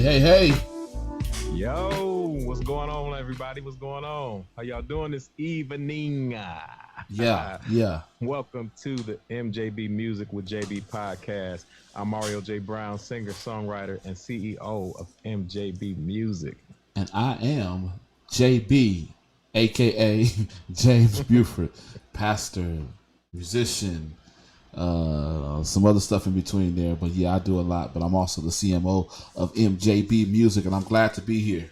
Hey. Yo, what's going on, everybody? What's going on? How y'all doing this evening? Yeah. Welcome to the MJB Music with JB podcast. I'm Mario J. Brown, singer, songwriter, and CEO of MJB Music. And I am JB, aka James Buford, pastor, musician, some other stuff in between there. But yeah, I do a lot. But I'm also the CMO of MJB Music, and I'm glad to be here.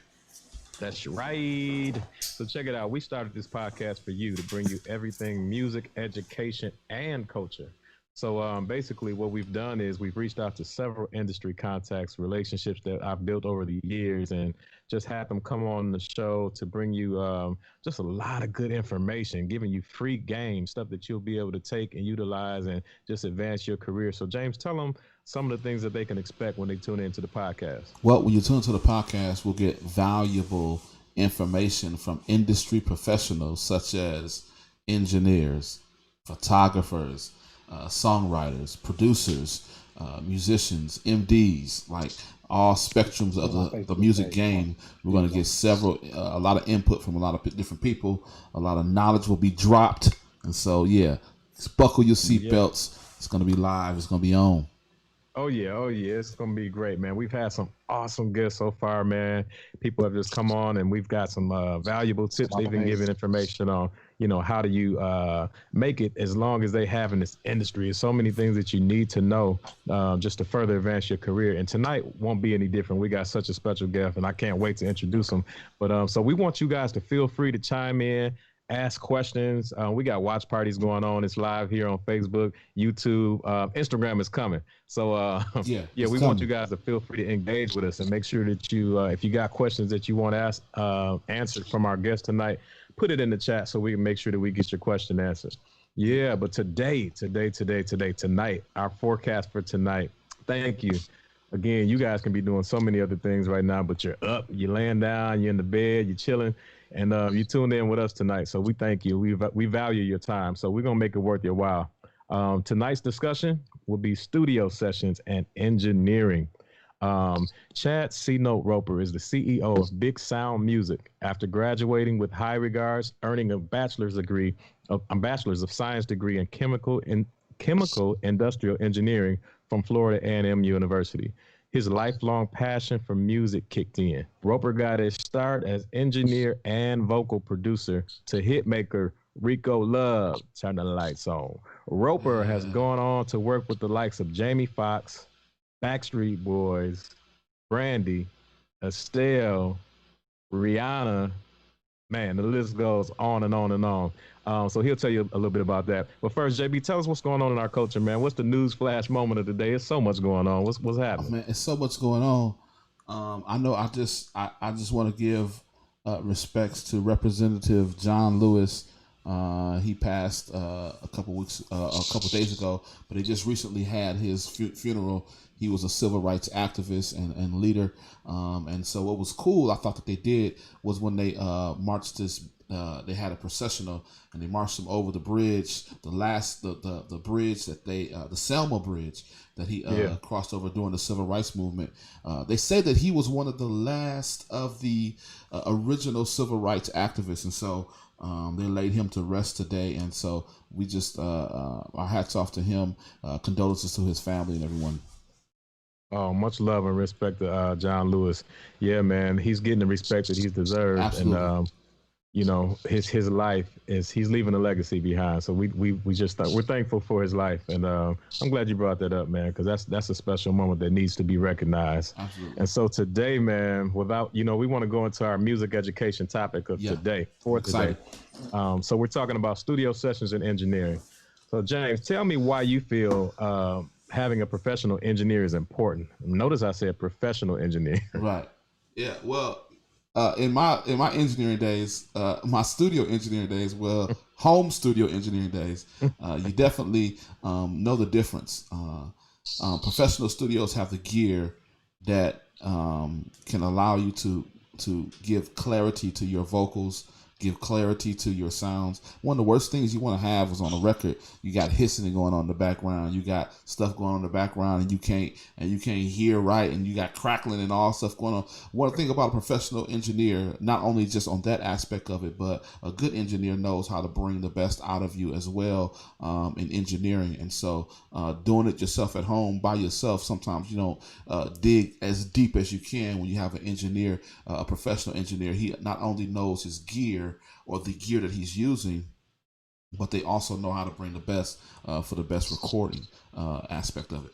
That's right. So check it out. We started this podcast for you to bring you everything music, education, and culture. So basically what we've done is we've reached out to several industry contacts, relationships that I've built over the years, and just had them come on the show to bring you just a lot of good information, giving you free game, stuff that you'll be able to take and utilize and just advance your career. So James, tell them some of the things that they can expect when they tune into the podcast. Well, when you tune into the podcast, we'll get valuable information from industry professionals such as engineers, photographers, songwriters, producers, musicians, MDs, like all spectrums of the music game. We're going to get a lot of input from a lot of different people. A lot of knowledge will be dropped. And so, yeah, buckle your seatbelts. It's going to be live. It's going to be on. Oh yeah, it's gonna be great, man. We've had some awesome guests so far, man. People have just come on, and we've got some valuable tips. They've been giving information on, how do you make it as long as they have in this industry. There's so many things that you need to know just to further advance your career. And tonight won't be any different. We got such a special guest, and I can't wait to introduce him. But so we want you guys to feel free to chime in, ask questions. We got watch parties going on. It's live here on Facebook, YouTube, Instagram is coming. So we want you guys to feel free to engage with us and make sure that you, if you got questions that you want to ask answered from our guest tonight, put it in the chat so we can make sure that we get your question answered. Yeah, but tonight, our forecast for tonight. Thank you. Again, you guys can be doing so many other things right now, but you're up, you're laying down, you're in the bed, you're chilling. And you tuned in with us tonight, so we thank you. We value your time, so we're going to make it worth your while. Tonight's discussion will be studio sessions and engineering. Chad C-Note Roper is the CEO of Big Sound Music. After graduating with high regards, earning a bachelor's of science degree in chemical industrial engineering from Florida A&M University. His lifelong passion for music kicked in. Roper got his start as engineer and vocal producer to hitmaker Rico Love. Turn the lights on. Roper has gone on to work with the likes of Jamie Foxx, Backstreet Boys, Brandy, Estelle, Rihanna. Man, the list goes on and on and on. So he'll tell you a little bit about that. But first, JB, tell us what's going on in our culture, man. What's the news flash moment of the day? There's so much going on. What's happening? Oh, man, it's so much going on. I know. I just want to give respects to Representative John Lewis. He passed a couple days ago, but he just recently had his funeral. He was a civil rights activist and leader. And so what was cool, I thought that they did, was when they marched this. They had a processional and they marched him over the bridge, the bridge that the Selma Bridge that he crossed over during the civil rights movement. They say that he was one of the last of the original civil rights activists, and so they laid him to rest today. And so we just our hats off to him, condolences to his family and everyone. Oh, much love and respect to John Lewis. Yeah, man, he's getting the respect that he's deserved. Absolutely. And his life he's leaving a legacy behind. So we're thankful for his life, and I'm glad you brought that up, man, because that's a special moment that needs to be recognized. Absolutely. And so today, man, we want to go into our music education topic of today. So we're talking about studio sessions and engineering. So James, tell me why you feel having a professional engineer is important. Notice I said professional engineer. Right. Yeah. Well, in my engineering days, my studio engineering days, home studio engineering days, you definitely know the difference. Professional studios have the gear that can allow you to give clarity to your vocals, give clarity to your sounds. One of the worst things you want to have is on a record, you got hissing going on in the background. You got stuff going on in the background and you can't hear right, and you got crackling and all stuff going on. One thing about a professional engineer, not only just on that aspect of it, but a good engineer knows how to bring the best out of you as well in engineering. And so doing it yourself at home by yourself, sometimes you don't dig as deep as you can when you have an engineer, a professional engineer. He not only knows his gear or the gear that he's using, but they also know how to bring the best for the best recording aspect of it.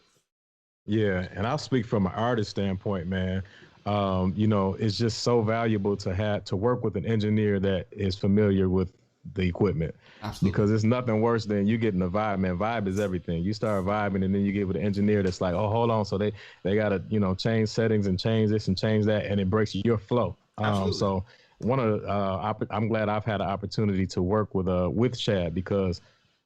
Yeah, and I'll speak from an artist standpoint, man. It's just so valuable to work with an engineer that is familiar with the equipment. Absolutely. Because it's nothing worse than you getting a vibe, man. Vibe is everything. You start vibing and then you get with an engineer that's like, oh, hold on. So they gotta, change settings and change this and change that, and it breaks your flow. So I'm glad I've had an opportunity to work with Chad, because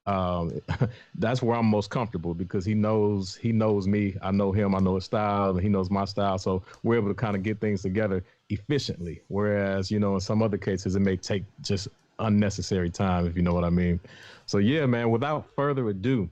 that's where I'm most comfortable, because he knows me. I know him. I know his style, and he knows my style. So we're able to kind of get things together efficiently. Whereas, in some other cases, it may take just unnecessary time, if you know what I mean. So yeah, man, without further ado,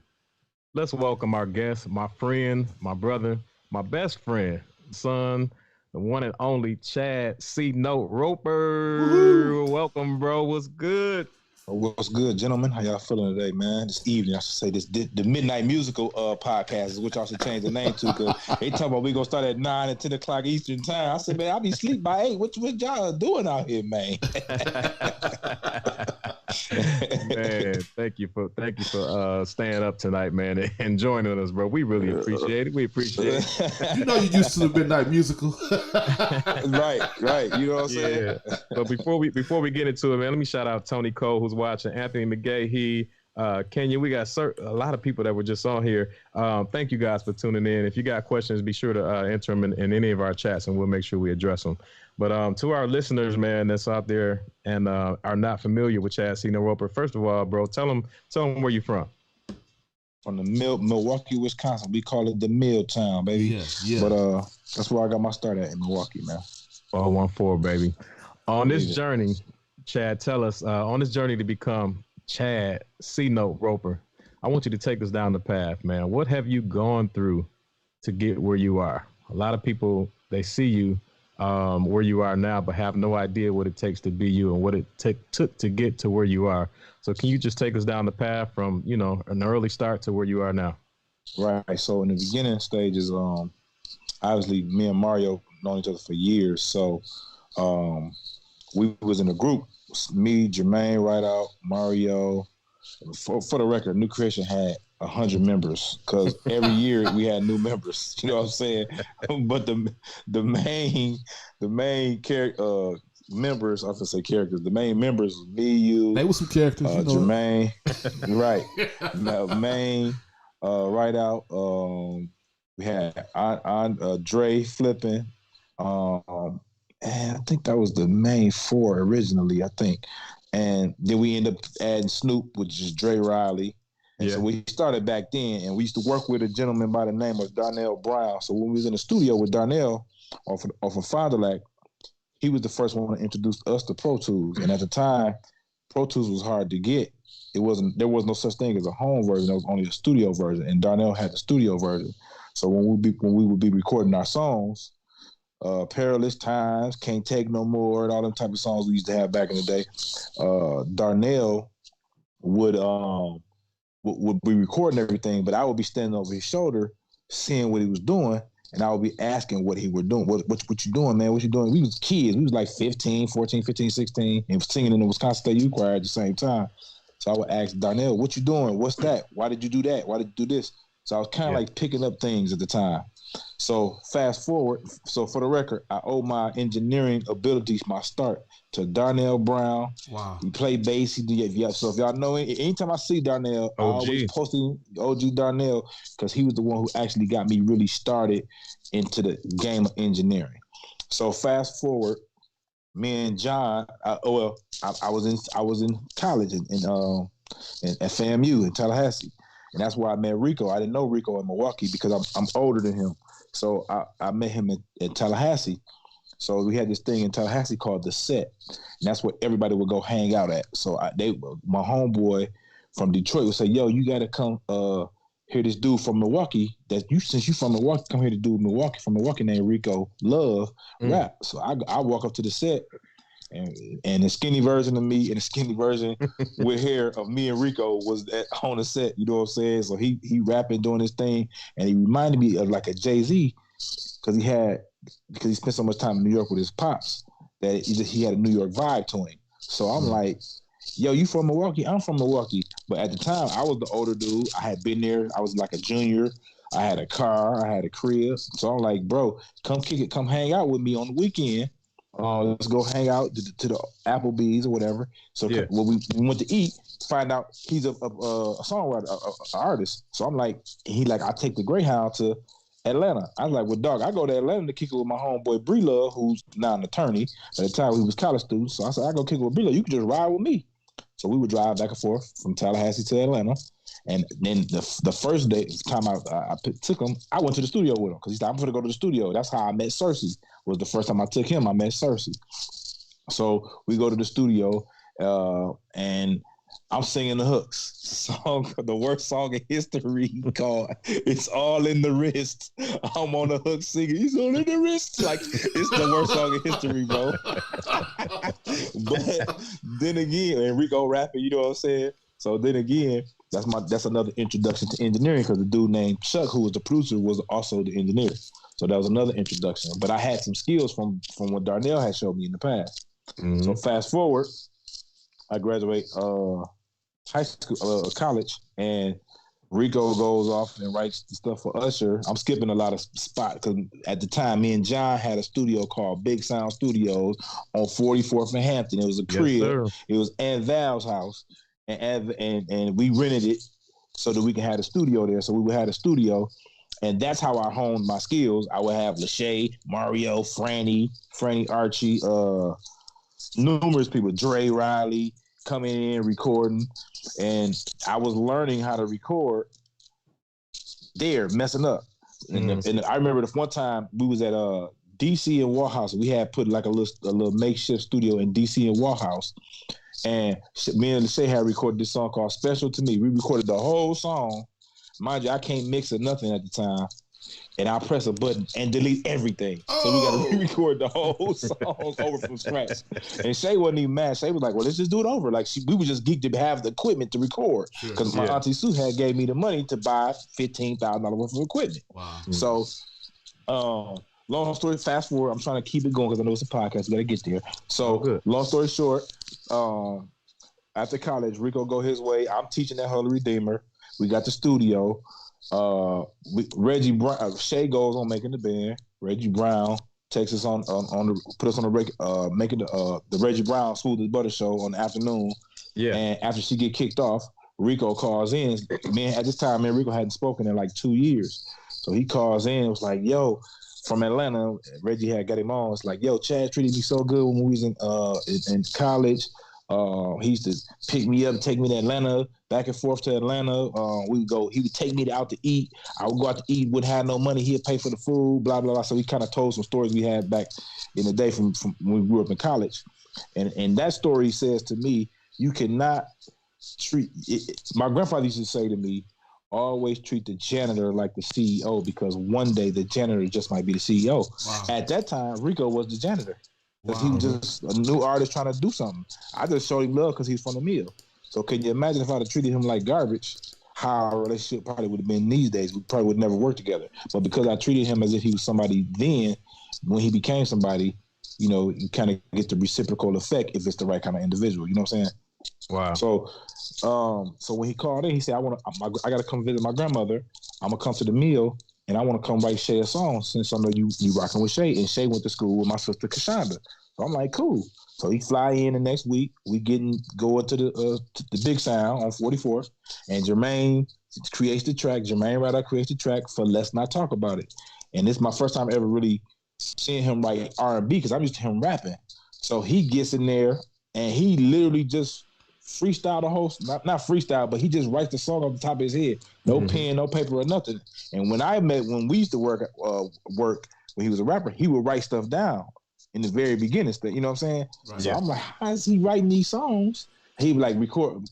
let's welcome our guest, my friend, my brother, my best friend, son, the one and only Chad C. Note Roper. Woo-hoo. Welcome, bro. What's good? What's good, gentlemen? How y'all feeling today, man? This evening, I should say, the Midnight Musical podcast is what y'all should change the name to, because they talking about we gonna start at 9 and 10 o'clock Eastern time. I said, man, I'll be asleep by 8. What y'all doing out here, man? Man, thank you for staying up tonight, man, and joining us, bro. We really appreciate it. We appreciate it. You used to the Midnight Musical. right. You know what I'm saying? But before we get into it, man, let me shout out Tony Cole, who's watching, Anthony McGay, Kenya. We got a lot of people that were just on here. Thank you guys for tuning in. If you got questions, be sure to enter them in any of our chats, and we'll make sure we address them. But to our listeners, man, that's out there and are not familiar with Chad C. Roper, first of all, bro, tell them where you're from. From the Milwaukee, Wisconsin. We call it the Mill Town, baby. Yeah. But that's where I got my start at, in Milwaukee, man. 414, baby. On this journey, Chad, tell us, on this journey to become Chad C. Note Roper, I want you to take us down the path, man. What have you gone through to get where you are? A lot of people, they see you where you are now, but have no idea what it takes to be you and what it took to get to where you are. So can you just take us down the path from, an early start to where you are now? Right. So in the beginning stages, obviously me and Mario known each other for years. So we was in a group, me, Jermaine, Rideout, Mario. For the record, New Creation had 100 members, because every year we had new members. You know what I'm saying? But the main character members, I have to say characters. The main members was me, you. They were some characters, Jermaine, right? Main, Rideout. We had Dre flipping. And I think that was the main four originally, I think. And then we ended up adding Snoop, which is Dre Riley. And so we started back then, and we used to work with a gentleman by the name of Darnell Brown. So when we was in the studio with Darnell off of Fond du Lac, he was the first one to introduce us to Pro Tools. And at the time, Pro Tools was hard to get. There was no such thing as a home version. There was only a studio version, and Darnell had the studio version. So when we would be recording our songs, Perilous Times, Can't Take No More, and all them type of songs we used to have back in the day, Darnell would be recording everything, but I would be standing over his shoulder, seeing what he was doing, and I would be asking what he was doing. What you doing, man? What you doing? We was kids. We was like 14, 15, 16, and singing in the Wisconsin State Youth Choir at the same time. So I would ask Darnell, what you doing? What's that? Why did you do that? Why did you do this? So I was kind of like picking up things at the time. So fast forward. So for the record, I owe my engineering abilities, my start, to Darnell Brown. Wow. He played bass. So if y'all know, anytime I see Darnell, I always posting OG Darnell, because he was the one who actually got me really started into the game of engineering. So fast forward, me and John, I was in college in FAMU in Tallahassee. And that's where I met Rico. I didn't know Rico in Milwaukee because I'm older than him. So I met him in Tallahassee. So we had this thing in Tallahassee called the Set, and that's where everybody would go hang out at. So my homeboy from Detroit would say, "Yo, you gotta come hear this dude from Milwaukee. Since you from Milwaukee, come here to do Milwaukee from Milwaukee named Rico Love rap." So I walk up to the set. And the skinny version of me and the skinny version with hair of me and Rico was on the set. You know what I'm saying? So he rapping, doing his thing, and he reminded me of like a Jay-Z because he spent so much time in New York with his pops that he had a New York vibe to him. So I'm like, yo, you from Milwaukee? I'm from Milwaukee. But at the time, I was the older dude. I had been there. I was like a junior. I had a car. I had a crib. So I'm like, bro, come kick it. Come hang out with me on the weekend. Let's go hang out to the Applebee's or whatever. So when we went to eat, find out he's a songwriter, an artist. So I'm like, I take the Greyhound to Atlanta. I was like, well, dog, I go to Atlanta to kick it with my homeboy Bree Love, who's now an attorney. At the time, we was college students. So I said, I go kick it with Bree Love. You can just ride with me. So we would drive back and forth from Tallahassee to Atlanta. And then the first day, time I took him, I went to the studio with him because he said, I'm going to go to the studio. That's how I met Cersei. Was the first time I took him, I met Cersei. So we go to the studio, and I'm singing the hooks. The worst song in history called "It's All in the Wrist." I'm on the hook singing, "It's all in the wrist." Like, it's the worst song in history, bro. But then again, and Rico rapping, you know what I'm saying? So then again, that's another introduction to engineering because the dude named Chuck, who was the producer, was also the engineer. So that was another introduction. But I had some skills from what Darnell had showed me in the past. Mm-hmm. So fast forward, I graduate high school, college, and Rico goes off and writes the stuff for Usher. I'm skipping a lot of spots because at the time, me and John had a studio called Big Sound Studios on 44th and Hampton. It was a crib. Yes, it was Aunt Val's house, and we rented it so that we can have a studio there. So we would have a studio. And that's how I honed my skills. I would have Lachey, Mario, Franny Archie, numerous people, Dre Riley, coming in, recording. And I was learning how to record there, messing up. Mm-hmm. And I remember the one time we was at DC and Warhouse. We had put like a little makeshift studio in DC and Warhouse. And me and Lachey had recorded this song called Special to Me. We recorded the whole song. Mind you, I can't mix or nothing at the time. And I press a button and delete everything. So we got to re-record the whole song over from scratch. And Shay wasn't even mad. Shay was like, well, let's just do it over. Like, we were just geeked to have the equipment to record. Because my Auntie Sue had gave me the money to buy $15,000 worth of equipment. Wow. So, long story, fast forward, I'm trying to keep it going because I know it's a podcast. We got to get there. So, long story short, after college, Rico go his way. I'm teaching at Holy Redeemer. We got the studio. Reggie Brown, Shay goes on making the band. Reggie Brown takes us on put us on making the Reggie Brown Smooth as Butter show on the afternoon. Yeah. And after she get kicked off, Rico calls in. Man, at this time, man, Rico hadn't spoken in like 2 years. So he calls in. It was like, yo, from Atlanta, Reggie had got him on. It's like, yo, Chad treated me so good when we was in college. He used to pick me up, take me to Atlanta, back and forth to Atlanta. He would take me out to eat. I would go out to eat, wouldn't have no money. He'd pay for the food, blah, blah, blah. So he kind of told some stories we had back in the day from when we grew up in college. And that story says to me, you cannot treat it. My grandfather used to say to me, always treat the janitor like the CEO because one day the janitor just might be the CEO. Wow. At that time, Rico was the janitor. Because he was just a new artist trying to do something. I just showed him love because he's from the mill. So can you imagine if I'd have treated him like garbage, how our relationship probably would have been these days? We probably would never work together. But because I treated him as if he was somebody then, when he became somebody, you know, you kind of get the reciprocal effect if it's the right kind of individual. You know what I'm saying? Wow. So when he called in, he said, I got to come visit my grandmother. I'm going to come to the mill. And I want to come write Shay a song since I know you rocking with Shay. And Shay went to school with my sister Kashonda. So I'm like, cool. So he fly in the next week. We go into the Big Sound on 44th. And Jermaine creates the track. Jermaine Ryder creates the track for Let's Not Talk About It. And this is my first time ever really seeing him write R&B because I'm used to him rapping. So he gets in there and he literally just freestyle the whole, not freestyle, but he just writes the song off the top of his head. No pen, no paper or nothing. And when we used to work when he was a rapper, he would write stuff down in the very beginning, you know what I'm saying? Right. So I'm like, how is he writing these songs? He would like record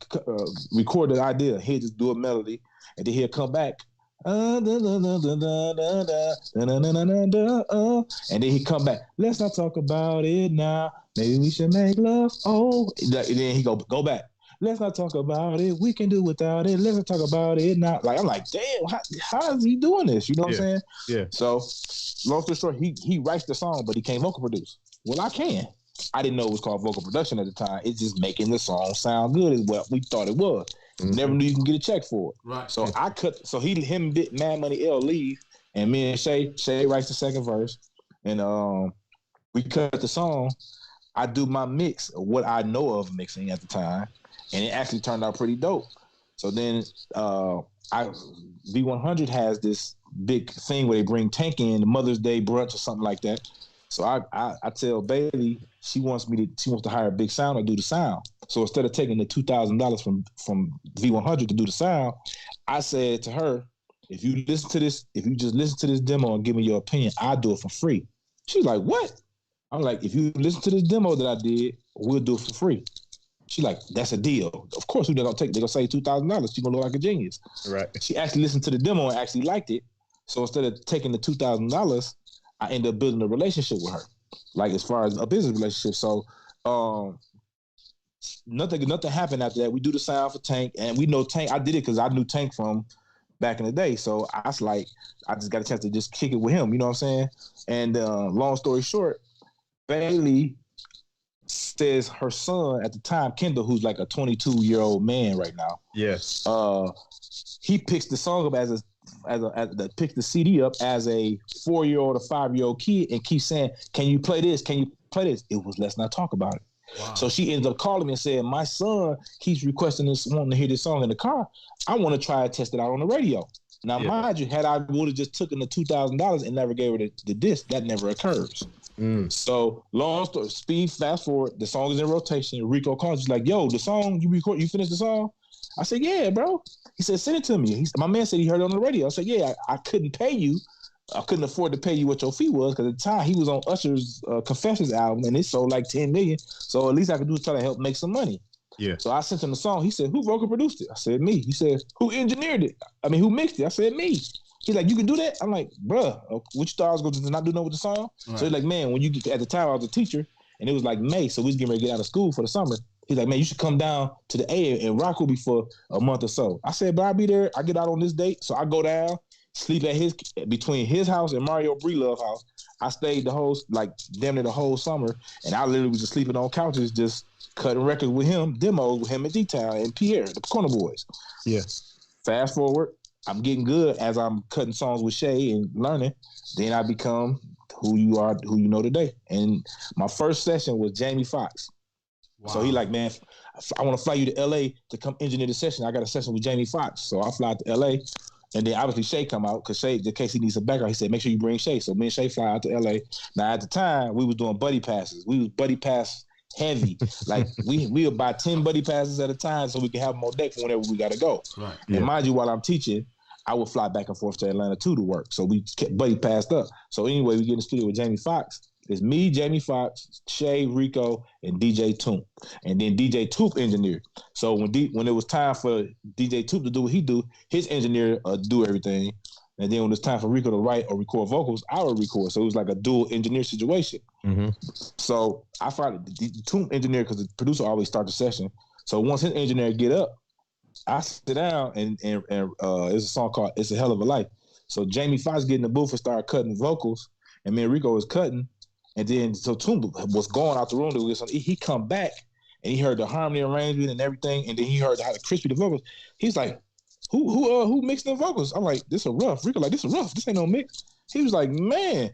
the idea. He'll just do a melody, and then he'll come back. And then he come back. Let's not talk about it now. Maybe we should make love. Oh, and then he go back. Let's not talk about it. We can do without it. Let's not talk about it now. Like I'm like, damn, how is he doing this? You know what I'm saying? Yeah. So, long story short, he writes the song, but he can't vocal produce. Well, I can. I didn't know it was called vocal production at the time. It's just making the song sound good is what we thought it was. Never knew you can get a check for it. Right. So him did Mad Money L leave, and me and Shay writes the second verse, and we cut the song. I do my mix of what I know of mixing at the time, and it actually turned out pretty dope. So then V100 has this big thing where they bring Tank in the Mother's Day brunch or something like that. So I tell Bailey she wants to hire a big sound to do the sound. So instead of taking the $2,000 from V100 to do the sound, I said to her, if you just listen to this demo and give me your opinion, I'll do it for free. She's like, what? I'm like, if you listen to this demo that I did, we'll do it for free. She's like, that's a deal. Of course, they're gonna say $2,000. She's gonna look like a genius. Right. She actually listened to the demo and actually liked it. So instead of taking the $2,000, I ended up building a relationship with her, like as far as a business relationship. So nothing happened after that. We do the sound for Tank, and we know Tank. I did it because I knew Tank from back in the day. So I was like, I just got a chance to just kick it with him. You know what I'm saying? And long story short, Bailey says her son at the time, Kendall, who's like a 22-year-old man right now. Yes. He picks the song up picks the CD up as a 4-year-old or 5-year-old kid and keeps saying, "Can you play this? Can you play this?" It was Let's Not Talk About It. Wow. So she ends up calling me and saying, "My son keeps requesting this, wanting to hear this song in the car. I want to try to test it out on the radio." Now, mind you, had I would have just taken the $2,000 and never gave her the disc, that never occurs. So long story, fast forward, the song is in rotation. Rico calls, he's like, "Yo, the song you finished the song?" I said, "Yeah, bro." He said, "Send it to me." My man said he heard it on the radio. I said, "Yeah, I couldn't pay you. I couldn't afford to pay you what your fee was because at the time he was on Usher's Confessions album and it sold like 10 million. So at least I could do is try to help make some money." Yeah. So I sent him the song. He said, "Who vocal produced it?" I said, "Me." He said, "Who engineered it? Who mixed it?" I said, "Me." He's like, "You can do that?" I'm like, "Bruh, what you thought I was going to not do nothing with the song?" Right. So he's like, "Man, when you get at the time I was a teacher and it was like May, so we was getting ready to get out of school for the summer. He's like, man, you should come down to the A and rock with me for a month or so." I said, "But I'll be there. I get out on this date." So I go down, sleep at between his house and Mario Brelove's house. I stayed damn near the whole summer, and I literally was just sleeping on couches, just cutting records with him, demos with him and D-Town and Pierre, the Corner Boys. Yeah. Fast forward, I'm getting good as I'm cutting songs with Shay and learning. Then I become who you know today. And my first session was Jamie Foxx. Wow. So he like, "Man, I want to fly you to LA to come engineer the session. I got a session with Jamie Foxx." So I fly to LA, and then obviously Shay come out because Shay, in case he needs some background, he said, "Make sure you bring Shay." So me and Shay fly out to LA. Now at the time we was doing buddy passes. We was buddy pass heavy. Like we would buy 10 buddy passes at a time so we can have them on deck for whenever we got to go. Right. And mind you, while I'm teaching, I would fly back and forth to Atlanta too to work. So we kept buddy passed up. So anyway, we get in the studio with Jamie Foxx. It's me, Jamie Foxx, Shay, Rico, and DJ Toomp. And then DJ Toomp engineered. So when it was time for DJ Toomp to do what he do, his engineer do everything. And then when it's time for Rico to write or record vocals, I would record. So it was like a dual engineer situation. Mm-hmm. So I found the Toomp engineer, because the producer always starts the session. So once his engineer get up, I sit down and it's a song called "It's a Hell of a Life." So Jamie Foxx get in the booth and started cutting vocals, and me and Rico was cutting. And then so Toomp was going out the room to do this. He come back and he heard the harmony arrangement and everything, and then he heard how the crispy the vocals. He's like, "Who mixed the vocals?" I'm like, "This a rough." Rico like, "This a rough. This ain't no mix." He was like, "Man,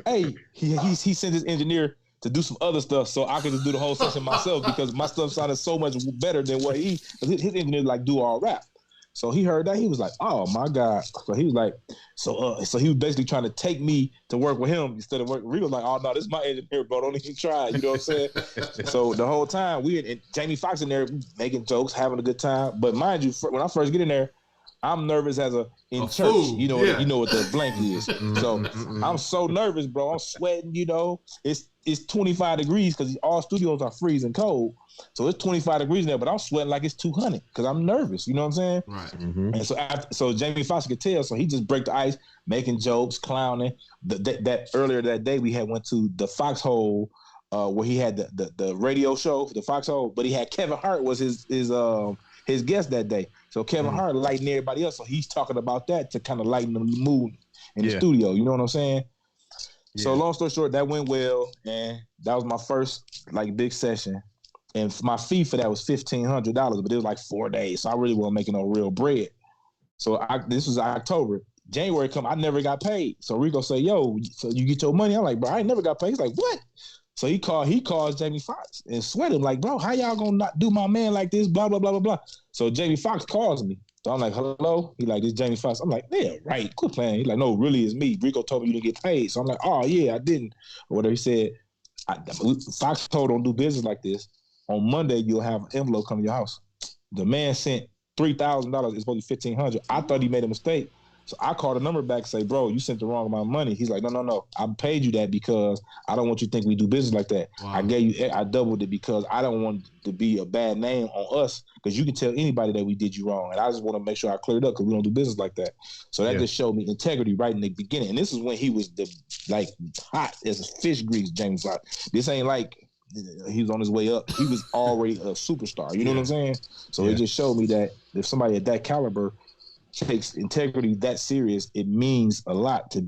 hey," he sent his engineer to do some other stuff so I could just do the whole session myself because my stuff sounded so much better than what his engineer like do all rap. So he heard that. He was like, "Oh my God." So he was like, so he was basically trying to take me to work with him instead of working. Rico was like, "Oh no, this is my engineer, bro. Don't even try." You know what I'm saying? So the whole time and Jamie Foxx in there making jokes, having a good time. But mind you, when I first get in there, I'm nervous in church. Fool. You know what the blank is. So I'm so nervous, bro. I'm sweating. You know, it's it's 25 degrees because all studios are freezing cold. So it's 25 degrees in there, but I'm sweating like it's 200 because I'm nervous. You know what I'm saying? Right. Mm-hmm. And so Jamie Foxx could tell. So he just break the ice, making jokes, clowning. That earlier that day we had went to the Foxhole where he had the radio show, the Foxhole, but he had Kevin Hart was his guest that day. So Kevin Hart lighting everybody else. So he's talking about that to kind of lighten the mood in the studio. You know what I'm saying? Yeah. So long story short, that went well, and that was my first like big session. And my fee for that was $1,500, but it was like 4 days, so I really wasn't making no real bread. So this was October. January come, I never got paid. So Rico say, "Yo, so you get your money?" I'm like, "Bro, I ain't never got paid." He's like, "What?" So he calls Jamie Foxx and sweat him like, "Bro, how y'all gonna not do my man like this?" Blah blah blah blah blah. So Jamie Foxx calls me. So I'm like, "Hello?" He like, "This Jamie Foxx." I'm like, "Yeah, right. Quit playing." He like, "No, really, it's me. Rico told me you didn't get paid." So I'm like, "Oh yeah, I didn't." Or whatever he said. Fox told don't do business like this. On Monday, you'll have an envelope come to your house. The man sent $3,000. It's supposed to be $1,500. I thought he made a mistake. So I called the number back and say, "Bro, you sent the wrong amount of money." He's like, No. I paid you that because I don't want you to think we do business like that. Wow. I doubled it because I don't want it to be a bad name on us because you can tell anybody that we did you wrong. And I just want to make sure I cleared up because we don't do business like that. So that just showed me integrity right in the beginning. And this is when he was hot as a fish grease, James Foxx. This ain't like he was on his way up. He was already a superstar. You know what I'm saying? So it just showed me that if somebody at that caliber takes integrity that serious, it means a lot to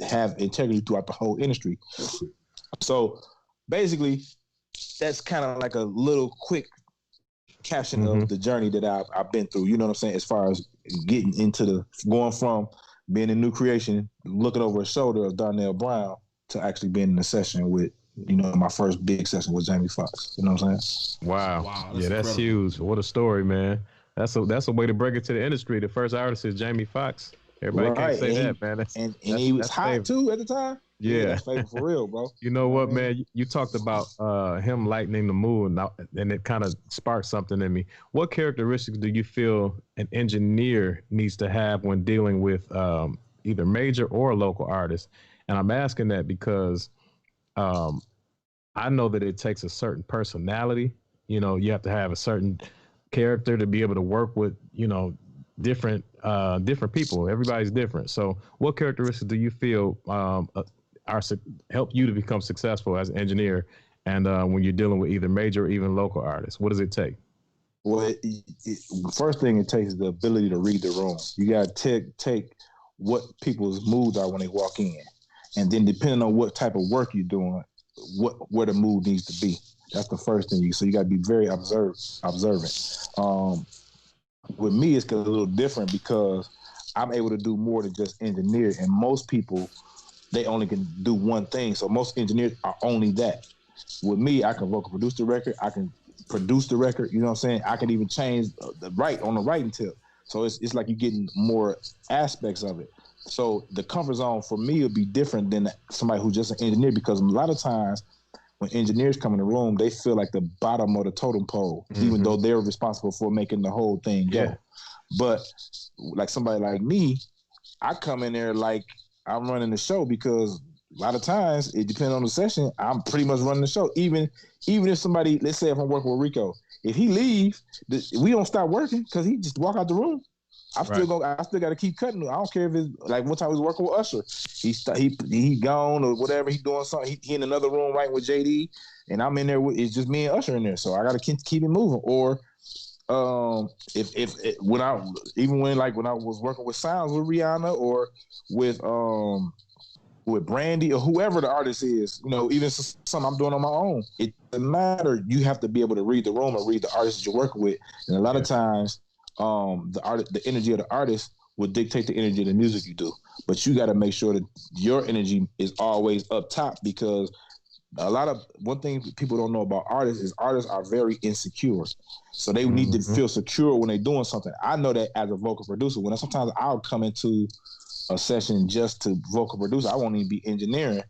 have integrity throughout the whole industry. So basically, that's kind of like a little quick caption of the journey that I've been through. You know what I'm saying? As far as getting into going from being a new creation, looking over a shoulder of Darnell Brown to actually being in a session with, my first big session with Jamie Foxx. You know what I'm saying? Wow. That's incredible. Huge. What a story, man. That's a way to break it to the industry. The first artist is Jamie Foxx. Everybody can't say that, man. And he was hot too at the time. Yeah, that's favorite for real, bro. You know what, man? You talked about him lightening the mood, and it kind of sparked something in me. What characteristics do you feel an engineer needs to have when dealing with either major or local artists? And I'm asking that because I know that it takes a certain personality. You have to have a certain character to be able to work with, different people. Everybody's different. So what characteristics do you feel help you to become successful as an engineer and when you're dealing with either major or even local artists? What does it take? Well, first thing it takes is the ability to read the room. You got to take what people's moods are when they walk in. And then depending on what type of work you're doing, where the mood needs to be. That's the first thing. So you got to be very observant. With me, it's a little different because I'm able to do more than just engineer. And most people, they only can do one thing. So most engineers are only that. With me, I can vocal produce the record. I can produce the record. You know what I'm saying? I can even change the writing tip. So it's like you're getting more aspects of it. So the comfort zone for me would be different than somebody who's just an engineer because a lot of times when engineers come in the room, they feel like the bottom of the totem pole, even though they're responsible for making the whole thing go. Yeah. But like somebody like me, I come in there like I'm running the show because a lot of times it depends on the session. I'm pretty much running the show. Even if somebody, let's say if I'm working with Rico, if he leaves, we don't stop working because he just walk out the room. I still got to keep cutting. I don't care if it's like one time I was working with Usher. He gone or whatever. He doing something. He in another room writing with JD, and I'm in there. It's just me and Usher in there. So I got to keep it moving. Or when I was working with Sounds with Rihanna or with Brandy or whoever the artist is, even something I'm doing on my own. It doesn't matter. You have to be able to read the room and read the artist you're working with. And a lot of times, the energy of the artist will dictate the energy of the music you do. But you got to make sure that your energy is always up top because one thing people don't know about artists is artists are very insecure. So they need to feel secure when they're doing something. I know that as a vocal producer, sometimes I'll come into a session just to vocal produce. I won't even be engineering.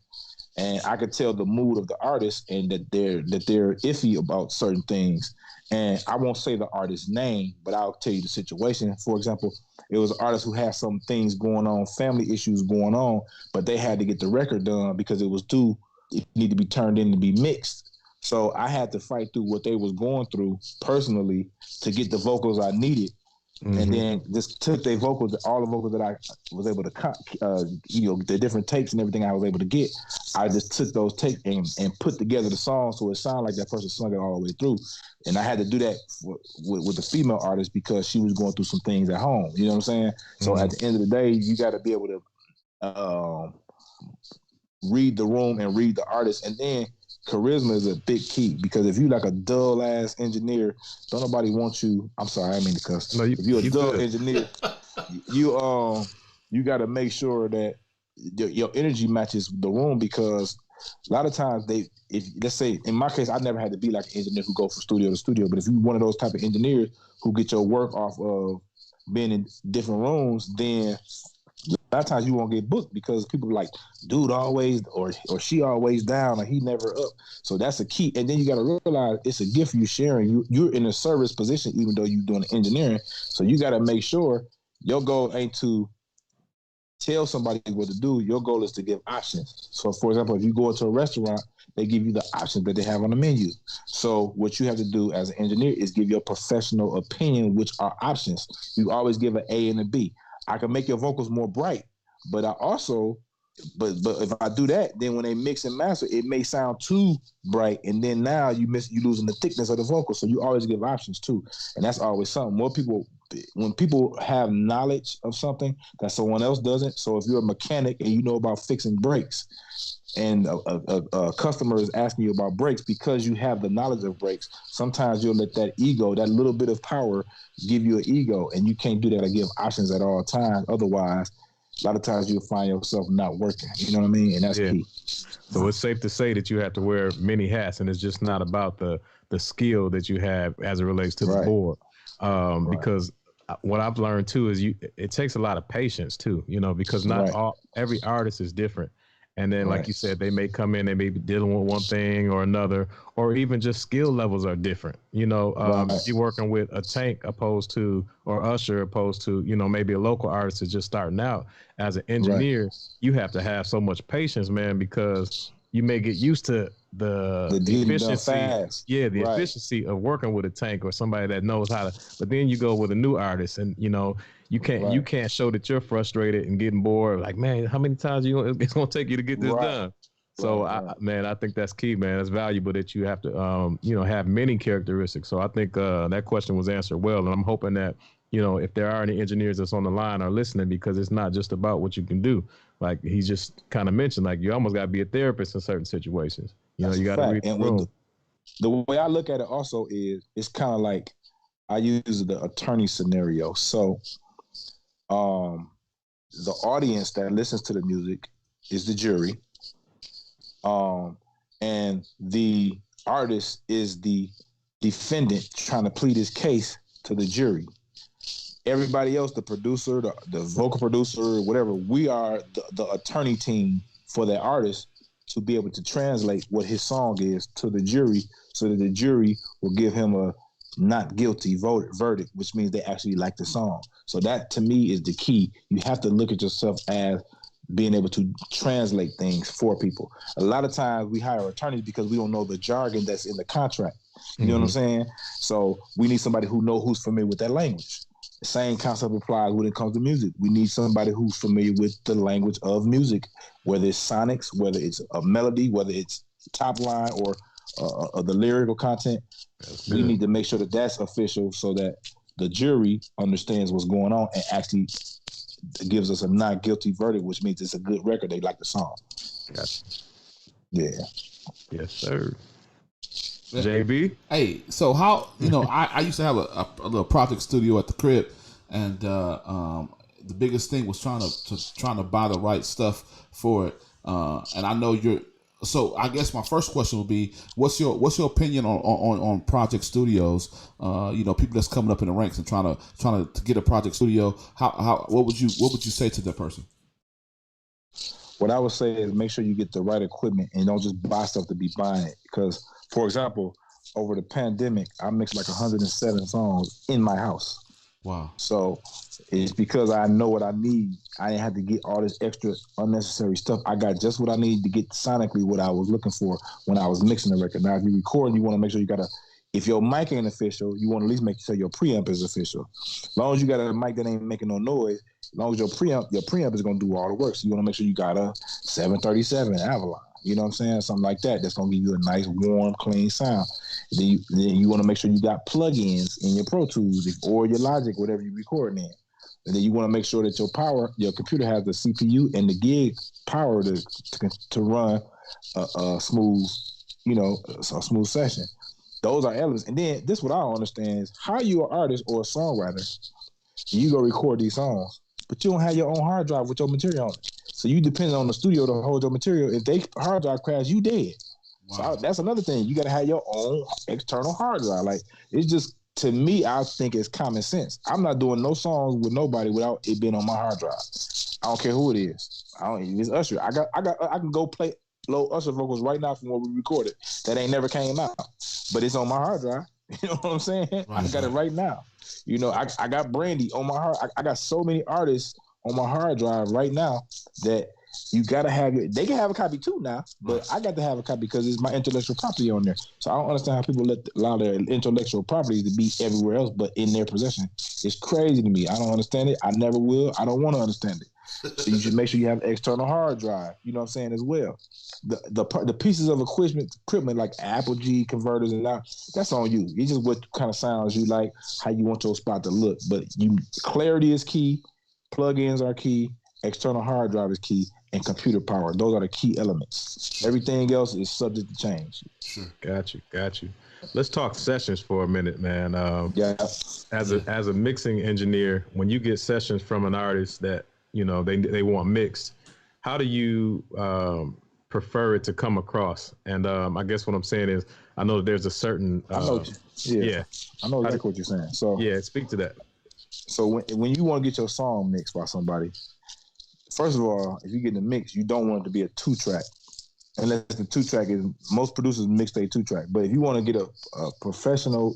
And I could tell the mood of the artist and that they're iffy about certain things. And I won't say the artist's name, but I'll tell you the situation. For example, it was an artist who had some things going on, family issues going on, but they had to get the record done because it was due it need to be turned in to be mixed. So I had to fight through what they was going through personally to get the vocals I needed. And then just took their vocals, all the vocals that I was able to, the different takes and everything I was able to get. I just took those takes and put together the song so it sounded like that person sung it all the way through. And I had to do that with the female artist because she was going through some things at home. You know what I'm saying? So at the end of the day, you got to be able to read the room and read the artist. And then charisma is a big key because if you like a dull ass engineer, don't nobody want you. I'm sorry, I mean to cuss. No, if you're a dull engineer, you got to make sure that your energy matches the room because a lot of times let's say in my case, I never had to be like an engineer who go from studio to studio, but if you're one of those type of engineers who get your work off of being in different rooms, then a lot of times you won't get booked because people are like, dude always or she always down or he never up. So that's a key. And then you got to realize it's a gift you're sharing. You're in a service position even though you're doing engineering. So you got to make sure your goal ain't to tell somebody what to do. Your goal is to give options. So for example, if you go into a restaurant, they give you the options that they have on the menu. So what you have to do as an engineer is give your professional opinion, which are options. You always give an A and a B. I can make your vocals more bright, but I also, but if I do that, then when they mix and master, it may sound too bright, and then now you losing the thickness of the vocal. So you always give options too, and that's always something. More people, when people have knowledge of something that someone else doesn't. So if you're a mechanic and you know about fixing brakes, and a customer is asking you about brakes because you have the knowledge of brakes, sometimes you'll let that ego, that little bit of power, give you an ego, and you can't do that or give options at all times. Otherwise, a lot of times you'll find yourself not working. You know what I mean? And that's key. So it's safe to say that you have to wear many hats, and it's just not about the skill that you have as it relates to the board. Because what I've learned too is it takes a lot of patience too, because every artist is different. And then, like you said, they may come in, they may be dealing with one thing or another, or even just skill levels are different. If you're working with a Tank or Usher opposed to, maybe a local artist is just starting out. As an engineer, you have to have so much patience, man, because you may get used to the efficiency. Efficiency of working with a Tank or somebody that knows how to, but then you go with a new artist and, you can't show that you're frustrated and getting bored. Like, man, how many times it's going to take you to get this done? So, I think that's key, man. It's valuable that you have to, have many characteristics. So I think that question was answered well. And I'm hoping that, if there are any engineers that's on the line are listening, because it's not just about what you can do. Like he just kind of mentioned, like you almost got to be a therapist in certain situations. You got to read the room. The way I look at it also is it's kind of like I use the attorney scenario. So the audience that listens to the music is the jury. And the artist is the defendant trying to plead his case to the jury. Everybody else, the producer, the vocal producer, whatever, we are the attorney team for that artist to be able to translate what his song is to the jury so that the jury will give him a not guilty verdict, which means they actually like the song. So that to me is the key. You have to look at yourself as being able to translate things for people. A lot of times we hire attorneys because we don't know the jargon that's in the contract. You know what I'm saying? So we need somebody who's familiar with that language. The same concept applies when it comes to music. We need somebody who's familiar with the language of music, whether it's sonics, whether it's a melody, whether it's top line or the lyrical content. We need to make sure that that's official so that the jury understands what's going on and actually gives us a not guilty verdict, which means it's a good record. They like the song. Gotcha. Yeah. Yes, sir. JB? Hey, so how, I used to have a little project studio at the crib, and the biggest thing was trying to buy the right stuff for it. And I know so I guess my first question would be, what's your opinion on project studios? People that's coming up in the ranks and trying to get a project studio. What would you say to that person? What I would say is make sure you get the right equipment and don't just buy stuff to be buying it. Because, for example, over the pandemic, I mixed like 107 songs in my house. Wow. So it's because I know what I need. I didn't have to get all this extra unnecessary stuff. I got just what I need to get sonically what I was looking for when I was mixing the record. Now, if you're recording, you want to make sure you got if your mic ain't official, you want to at least make sure your preamp is official. As long as you got a mic that ain't making no noise, as long as your preamp is going to do all the work. So you want to make sure you got a 737 Avalon. You know what I'm saying? Something like that. That's going to give you a nice, warm, clean sound. Then you want to make sure you got plugins in your Pro Tools or your Logic, whatever you're recording in. And then you want to make sure that your computer has the CPU and the gig power to run a smooth, a smooth session. Those are elements. And then this what I don't understand is how you an artist or a songwriter, you go record these songs, but you don't have your own hard drive with your material on it. So you depend on the studio to hold your material. If they hard drive crash, you dead. Wow. So that's another thing. You got to have your own external hard drive. Like, it's just, to me, I think it's common sense. I'm not doing no songs with nobody without it being on my hard drive. I don't care who it is. If it's Usher. I can go play low Usher vocals right now from what we recorded. That ain't never came out, but it's on my hard drive. You know what I'm saying? Right, I got it right now. I got Brandy on my hard. I got so many artists on my hard drive right now that you gotta have it. They can have a copy too now, but I got to have a copy because it's my intellectual property on there. So I don't understand how people allow their intellectual property to be everywhere else but in their possession. It's crazy to me. I don't understand it. I never will. I don't want to understand it. So you should make sure you have an external hard drive. You know what I'm saying as well. The pieces of equipment like Apple G converters and that's on you. It's just what kind of sounds you like, how you want your spot to look. But clarity is key. Plugins are key. External hard drive is key, and computer power. Those are the key elements. Everything else is subject to change. Sure. Got you. Let's talk sessions for a minute, man. As a mixing engineer, when you get sessions from an artist that they want mixed, how do you prefer it to come across? And I guess what I'm saying is, I know there's a certain I know exactly what you're saying. So speak to that. So when you want to get your song mixed by somebody, first of all, if you get in a mix, you don't want it to be a 2-track. Unless the 2-track is, most producers mix a 2-track. But if you want to get a professional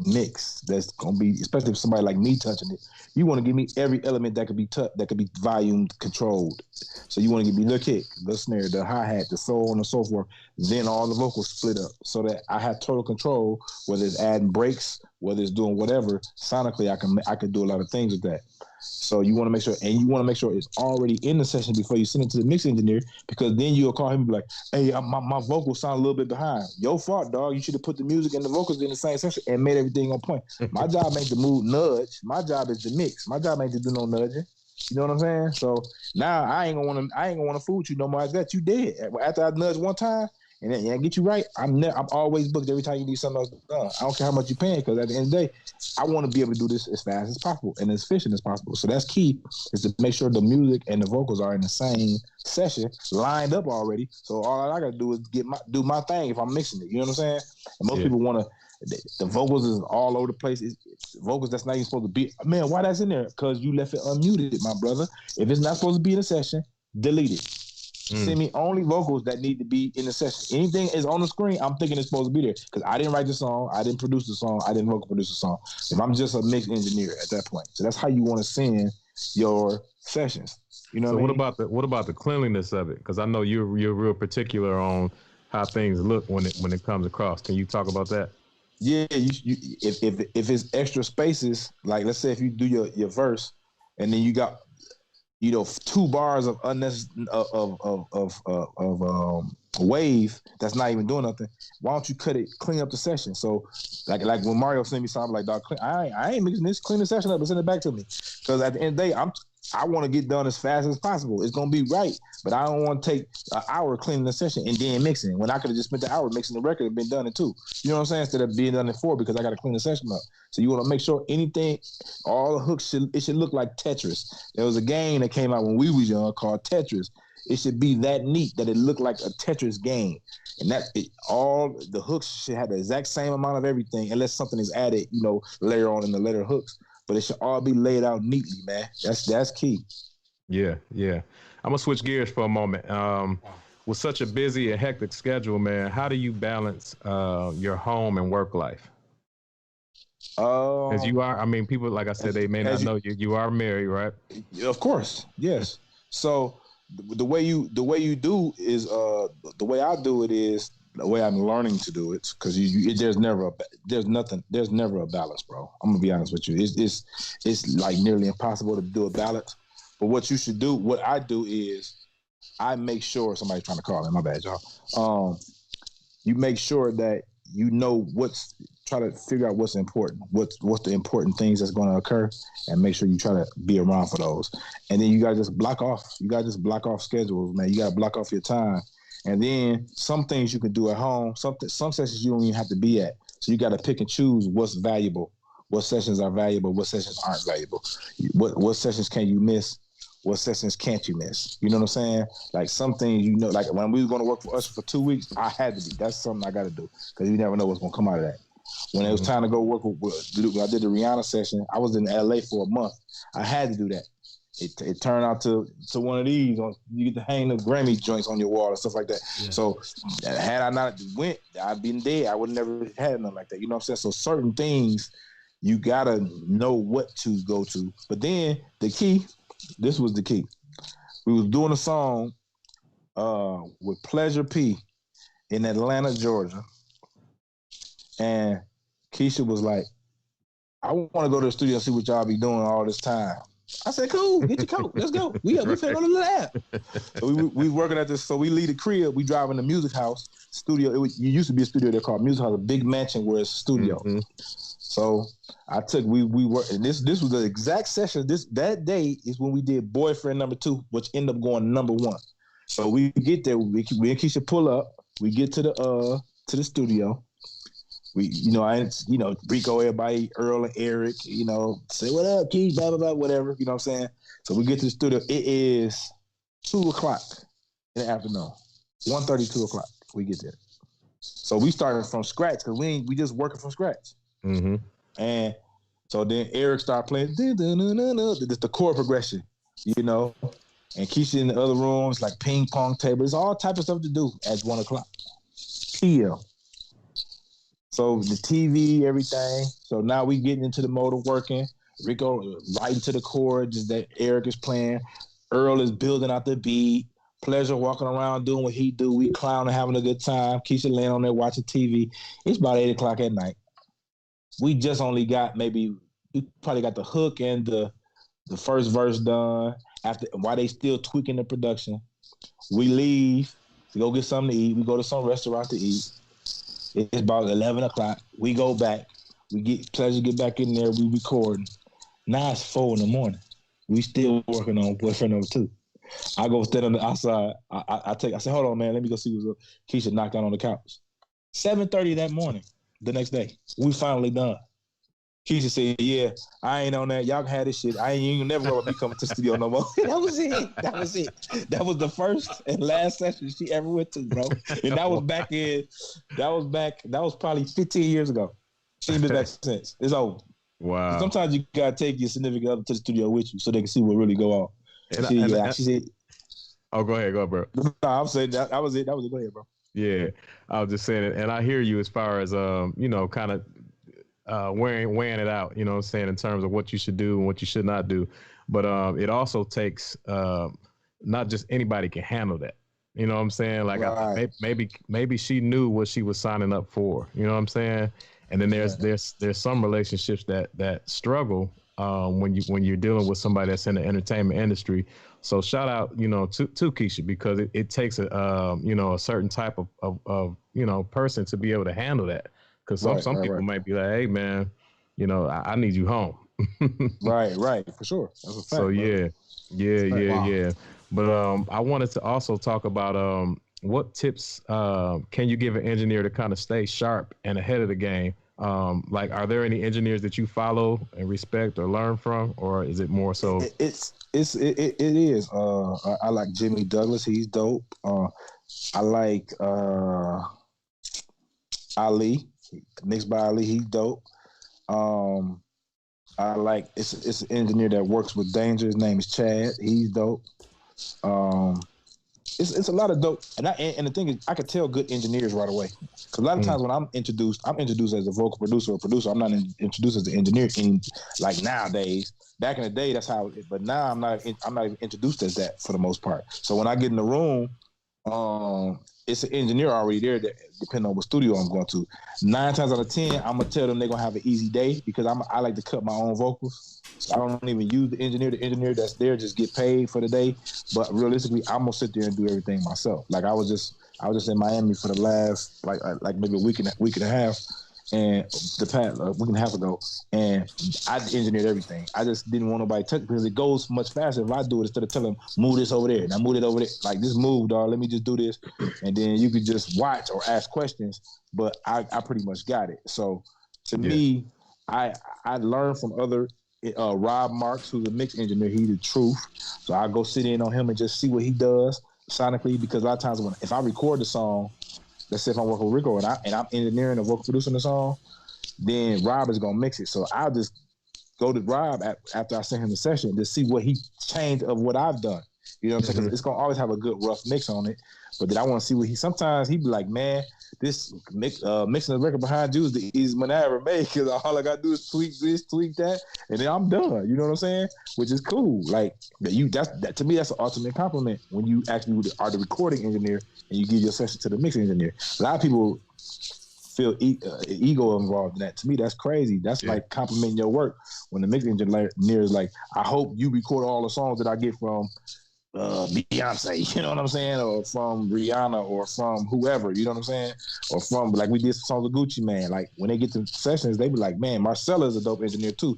mix that's gonna be, especially if somebody like me touching it, you want to give me every element that could be that could be volume controlled. So you want to give me the kick, the snare, the hi-hat, the so on and so forth. Then all the vocals split up so that I have total control, whether it's adding breaks, whether it's doing whatever. Sonically, I can do a lot of things with that. So you want to make sure, and you want to make sure it's already in the session before you send it to the mix engineer, because then you'll call him and be like, hey, my vocals sound a little bit behind. Your fault, dog. You should have put the music and the vocals in the same session and made everything on point. My job ain't to move nudge. My job is to mix. My job ain't to do no nudging. You know what I'm saying? So now I ain't gonna want to fool with you no more. Like that, you dead. After I nudge one time and then get you right, I'm always booked every time you need something else done. I don't care how much you're paying, because at the end of the day, I want to be able to do this as fast as possible and as efficient as possible. So that's key, is to make sure the music and the vocals are in the same session, lined up already. So all I got to do is do my thing if I'm mixing it. You know what I'm saying? And most people want to. The vocals is all over the place. It's vocals that's not even supposed to be. Man, why that's in there? Because you left it unmuted, my brother. If it's not supposed to be in a session, delete it. Send me only vocals that need to be in the session. Anything is on the screen, I'm thinking it's supposed to be there, because I didn't write the song, I didn't produce the song, I didn't vocal produce the song. If I'm just a mix engineer at that point. So that's how you want to send your sessions. You know so what I mean? what about the cleanliness of it? Because I know you're real particular on how things look when it comes across. Can you talk about that? Yeah, if it's extra spaces, like let's say if you do your verse and then you got 2 bars of unnecessary wave that's not even doing nothing, why don't you clean up the session? So like when Mario sent me something like, dog, I ain't mixing this, clean the session up and send it back to me, because at the end of the day, I want to get done as fast as possible. It's gonna be right, but I don't want to take an hour cleaning the session and then mixing, when I could have just spent the hour mixing the record and been done in 2. You know what I'm saying? Instead of being done in 4, because I got to clean the session up. So you want to make sure all the hooks should look like Tetris. There was a game that came out when we was young called Tetris. It should be that neat that it looked like a Tetris game, and all the hooks should have the exact same amount of everything, unless something is added, later on in the later hooks. But it should all be laid out neatly, man. That's key. Yeah. I'm gonna switch gears for a moment. With such a busy and hectic schedule, man, how do you balance your home and work life? Because you are, I mean, people, like I said, they may not know you. You are married, right? Of course, yes. So the way you do is the way I do it is the way I'm learning to do it, because there's never a balance, bro. I'm gonna be honest with you. It's like nearly impossible to do a balance. But what you should do, what I do is I make sure somebody's trying to call me. My bad, y'all. You make sure that you know try to figure out what's important, what's the important things that's going to occur, and make sure you try to be around for those. And then you got to just block off. You got to just block off schedules, man. You got to block off your time. And then some things you can do at home. Some sessions you don't even have to be at. So you got to pick and choose what's valuable, what sessions are valuable, what sessions aren't valuable, what sessions can you miss, what sessions can't you miss? You know what I'm saying? Like some things, you know, like when we were going to work for us for 2 weeks, I had to be. That's something I got to do, because you never know what's going to come out of that. When it was time to go work when I did the Rihanna session, I was in LA for a month. I had to do that. It turned out to one of these. You get to hang the Grammy joints on your wall and stuff like that. Yeah. So had I not went, I'd been dead. I would never had nothing like that. You know what I'm saying? So certain things, you got to know what to go to. But then this was the key. We was doing a song with Pleasure P in Atlanta, Georgia. And Keisha was like, I want to go to the studio and see what y'all be doing all this time. I said, cool, get your coat. Let's go. We fit on the lab. So we working at this. So we leave the crib. We drive in the music house studio. It used to be a studio there called Music House, a big mansion where it's a studio. Mm-hmm. So we were, and this was the exact session. That day is when we did Boyfriend Number 2, which ended up going number 1. So we get there. We and Keisha pull up. We get to the studio. Rico, everybody, Earl and Eric, say what up, Keith, blah, blah, blah, whatever, you know what I'm saying? So we get to the studio. It is 2:00 in the afternoon, 1:30, 2:00. We get there. So we started from scratch, because we just working from scratch. Mm-hmm. And so then Eric started playing, just the chord progression, and Keisha in the other rooms, like ping pong tables, all type of stuff to do at 1:00 p.m. So the TV, everything. So now we getting into the mode of working. Rico writing to the chords that Eric is playing. Earl is building out the beat. Pleasure walking around doing what he do. We clowning, having a good time. Keisha laying on there watching TV. It's about 8:00 at night. We just only got we probably got the hook and the first verse done. While they still tweaking the production, we leave to go get something to eat. We go to some restaurant to eat. It's about 11:00. We go back. We get back in there. We recording. Now it's 4 a.m. We still working on Boyfriend Number 2. I go stand on the outside. I say, hold on, man. Let me go see what's up. Keisha knocked out on the couch. 7:30 that morning. The next day, we finally done. Keisha said, yeah, I ain't on that. Y'all can have this shit. I ain't never gonna be coming to the studio no more. That was it. That was the first and last session she ever went to, bro. And that was probably 15 years ago. She ain't been back since. It's over. Wow. Sometimes you gotta take your significant other to the studio with you so they can see what really go on. She said, oh, go ahead, bro. No, I'm saying that was it. Go ahead, bro. Yeah, I was just saying it, and I hear you as far as kind of weighing it out, you know what I'm saying, in terms of what you should do and what you should not do. But it also takes not just anybody can handle that. You know what I'm saying? Like right. maybe she knew what she was signing up for. You know what I'm saying? And then there's some relationships that struggle when you're dealing with somebody that's in the entertainment industry. So shout out, to Keisha, because it takes a certain type of person to be able to handle that. Because some people might be like, hey man, I need you home. right, for sure. That's a fact. So yeah. But I wanted to also talk about what tips can you give an engineer to kind of stay sharp and ahead of the game? Like, are there any engineers that you follow and respect or learn from, or is it more so? It is. I like Jimmy Douglas. He's dope. I like Ali, mixed by Ali. He's dope. I like it's an engineer that works with Danger. His name is Chad. He's dope. it's a lot of dope. And the thing is, I could tell good engineers right away. Because a lot of times when I'm introduced as a vocal producer or producer. I'm not introduced as an engineer in like nowadays. Back in the day, that's how. But now I'm not even introduced as that for the most part. So when I get in the room, it's an engineer already there that depending on what studio I'm going to. 9 times out of 10, I'm gonna tell them they're gonna have an easy day because I like to cut my own vocals. So I don't even use the engineer. The engineer that's there just get paid for the day. But realistically, I'm gonna sit there and do everything myself. Like I was just in Miami for the last like maybe a week and a half, and the past a week and a half ago, and I engineered everything. I just didn't want nobody to touch it because it goes much faster if I do it instead of telling them move this over there and I move it over there. Like just move, dog. Let me just do this, and then you could just watch or ask questions. But I pretty much got it. So to me, I learned from other. Rob Marks, who's a mix engineer, he's the truth. So I go sit in on him and just see what he does sonically. Because a lot of times if I record the song, let's say if I'm working with Rico and I'm engineering or vocal producing the song, then Rob is gonna mix it. So I'll just go to Rob after I send him the session to see what he changed of what I've done. You know what I'm saying? 'Cause it's gonna always have a good rough mix on it. But then I want to see what sometimes he'd be like, man, this mixing the record behind you is the easiest one I ever made because all I gotta do is tweak this, tweak that, and then I'm done. You know what I'm saying? Which is cool. Like that to me, that's an ultimate compliment when you actually are the recording engineer and you give your session to the mix engineer. A lot of people feel ego involved in that. To me, that's crazy. That's like complimenting your work when the mix engineer is like, I hope you record all the songs that I get from Beyonce, you know what I'm saying, or from Rihanna, or from whoever, you know what I'm saying, or from like we did some songs with Gucci Mane. Like when they get to sessions, they be like, man, Marcella is a dope engineer too.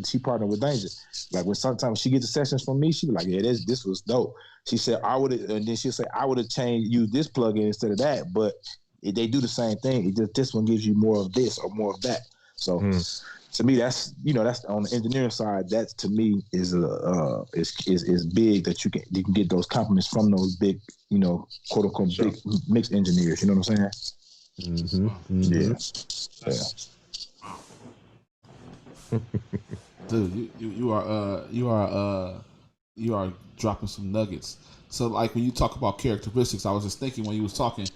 She partnered with Danger. Like when sometimes she gets the sessions from me, she be like, yeah, this was dope. She said I would, and then she'll say I would have used this plugin instead of that, but they do the same thing. It just this one gives you more of this or more of that. So. To me, that's on the engineering side. That to me is big that you can get those compliments from those big, quote unquote big mix engineers. You know what I'm saying? Yeah. Dude, you are dropping some nuggets. So like when you talk about characteristics, I was just thinking when you was talking,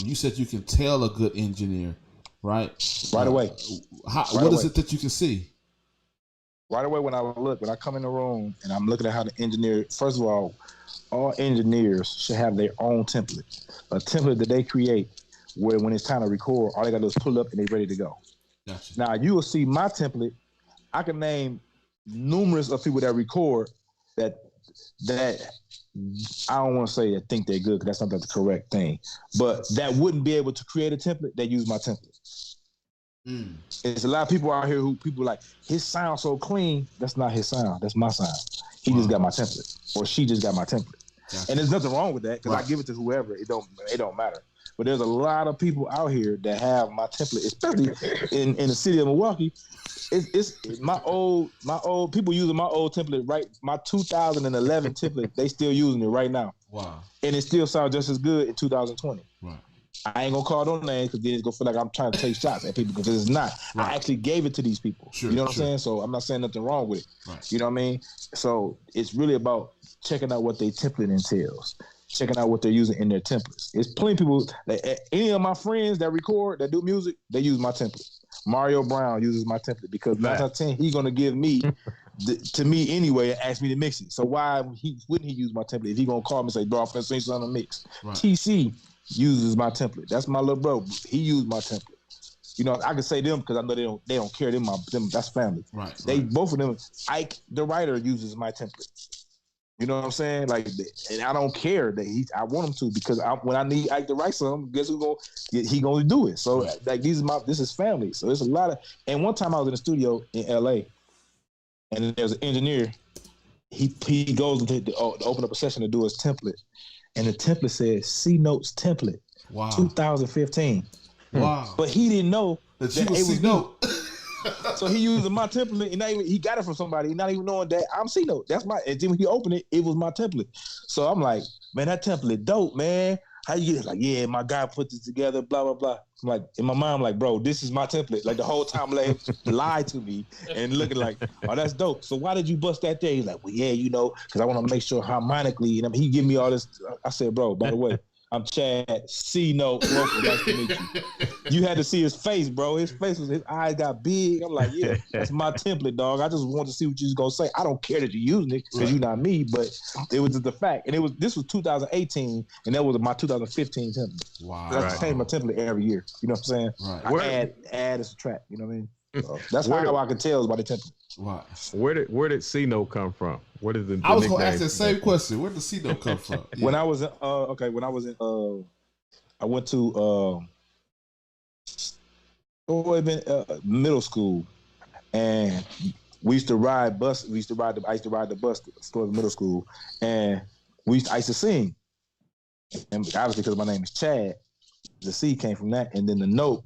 you said you can tell a good engineer. Right away. What is it that you can see? Right away when I come in the room and I'm looking at how the engineer. First of all engineers should have their own template, a template that they create, where when it's time to record, all they got to do is pull up and they're ready to go. Gotcha. Now you will see my template. I can name numerous of people that record that I don't want to say that think they're good because that's not the correct thing, but that wouldn't be able to create a template. They use my template. There's a lot of people out here who people like his sound so clean. That's not his sound. That's my sound. He just got my template, or she just got my template. Gotcha. And there's nothing wrong with that because I give it to whoever. It don't matter. But there's a lot of people out here that have my template, especially in the city of Milwaukee. It's my old people using my old template, right? My 2011 template, they still using it right now. Wow. And it still sounds just as good in 2020. Right. I ain't gonna call no names because then it's gonna feel like I'm trying to take shots at people because it's not. Right. I actually gave it to these people. Sure, you know what I'm saying? So I'm not saying nothing wrong with it. Right. You know what I mean? So it's really about checking out what their template entails, checking out what they're using in their templates. It's plenty of people, like, any of my friends that record, that do music, they use my template. Mario Brown uses my template because 9 out of 10, he's gonna give me to me anyway and ask me to mix it. So why wouldn't he use my template if he gonna call me and say, bro, I'm finna sing something to mix? Right. TC uses my template. That's my little bro. He used my template. You know, I can say them because I know they don't care. Them that's family. Right. Both of them. Ike, the writer, uses my template. You know what I'm saying? Like, and I don't care that I want him to because when I need Ike to write something, guess he gonna do it. So like this is family. So there's a lot of. And one time I was in the studio in LA, and there's an engineer. He goes to open up a session to do his template. And the template said C Notes template, 2015. Wow! But he didn't know that it was C Note. So he using my template, and he got it from somebody, not even knowing that I'm C Note. That's my. And then when he opened it, it was my template. So I'm like, man, that template dope, man. how you get it? Like, yeah, my guy put this together, blah, blah, blah. I'm like, in my mind, I'm like, bro, this is my template. Like the whole time like lied to me and looking like, oh, that's dope. So why did you bust that there? He's like, well, yeah, you know, because I want to make sure harmonically, and he give me all this. I said, bro, by the way, I'm Chad, C-Note, local, nice to meet you. You had to see his face, bro. His eyes got big. I'm like, yeah, that's my template, dog. I just want to see what you was going to say. I don't care that you're using it because you're not me, but it was just the fact. And this was 2018, and that was my 2015 template. Wow. I just change my template every year. You know what I'm saying? Right. I add and subtract. You know what I mean? So that's how I can tell by the template. Wow. Where did C-Note come from? Where did the I was going to ask that same question. Where did C-Note come from? Yeah. When I was in, I went to middle school, and we used to ride bus. I used to ride the bus towards middle school, and I used to sing. And obviously, because my name is Chad, the C came from that, and then the note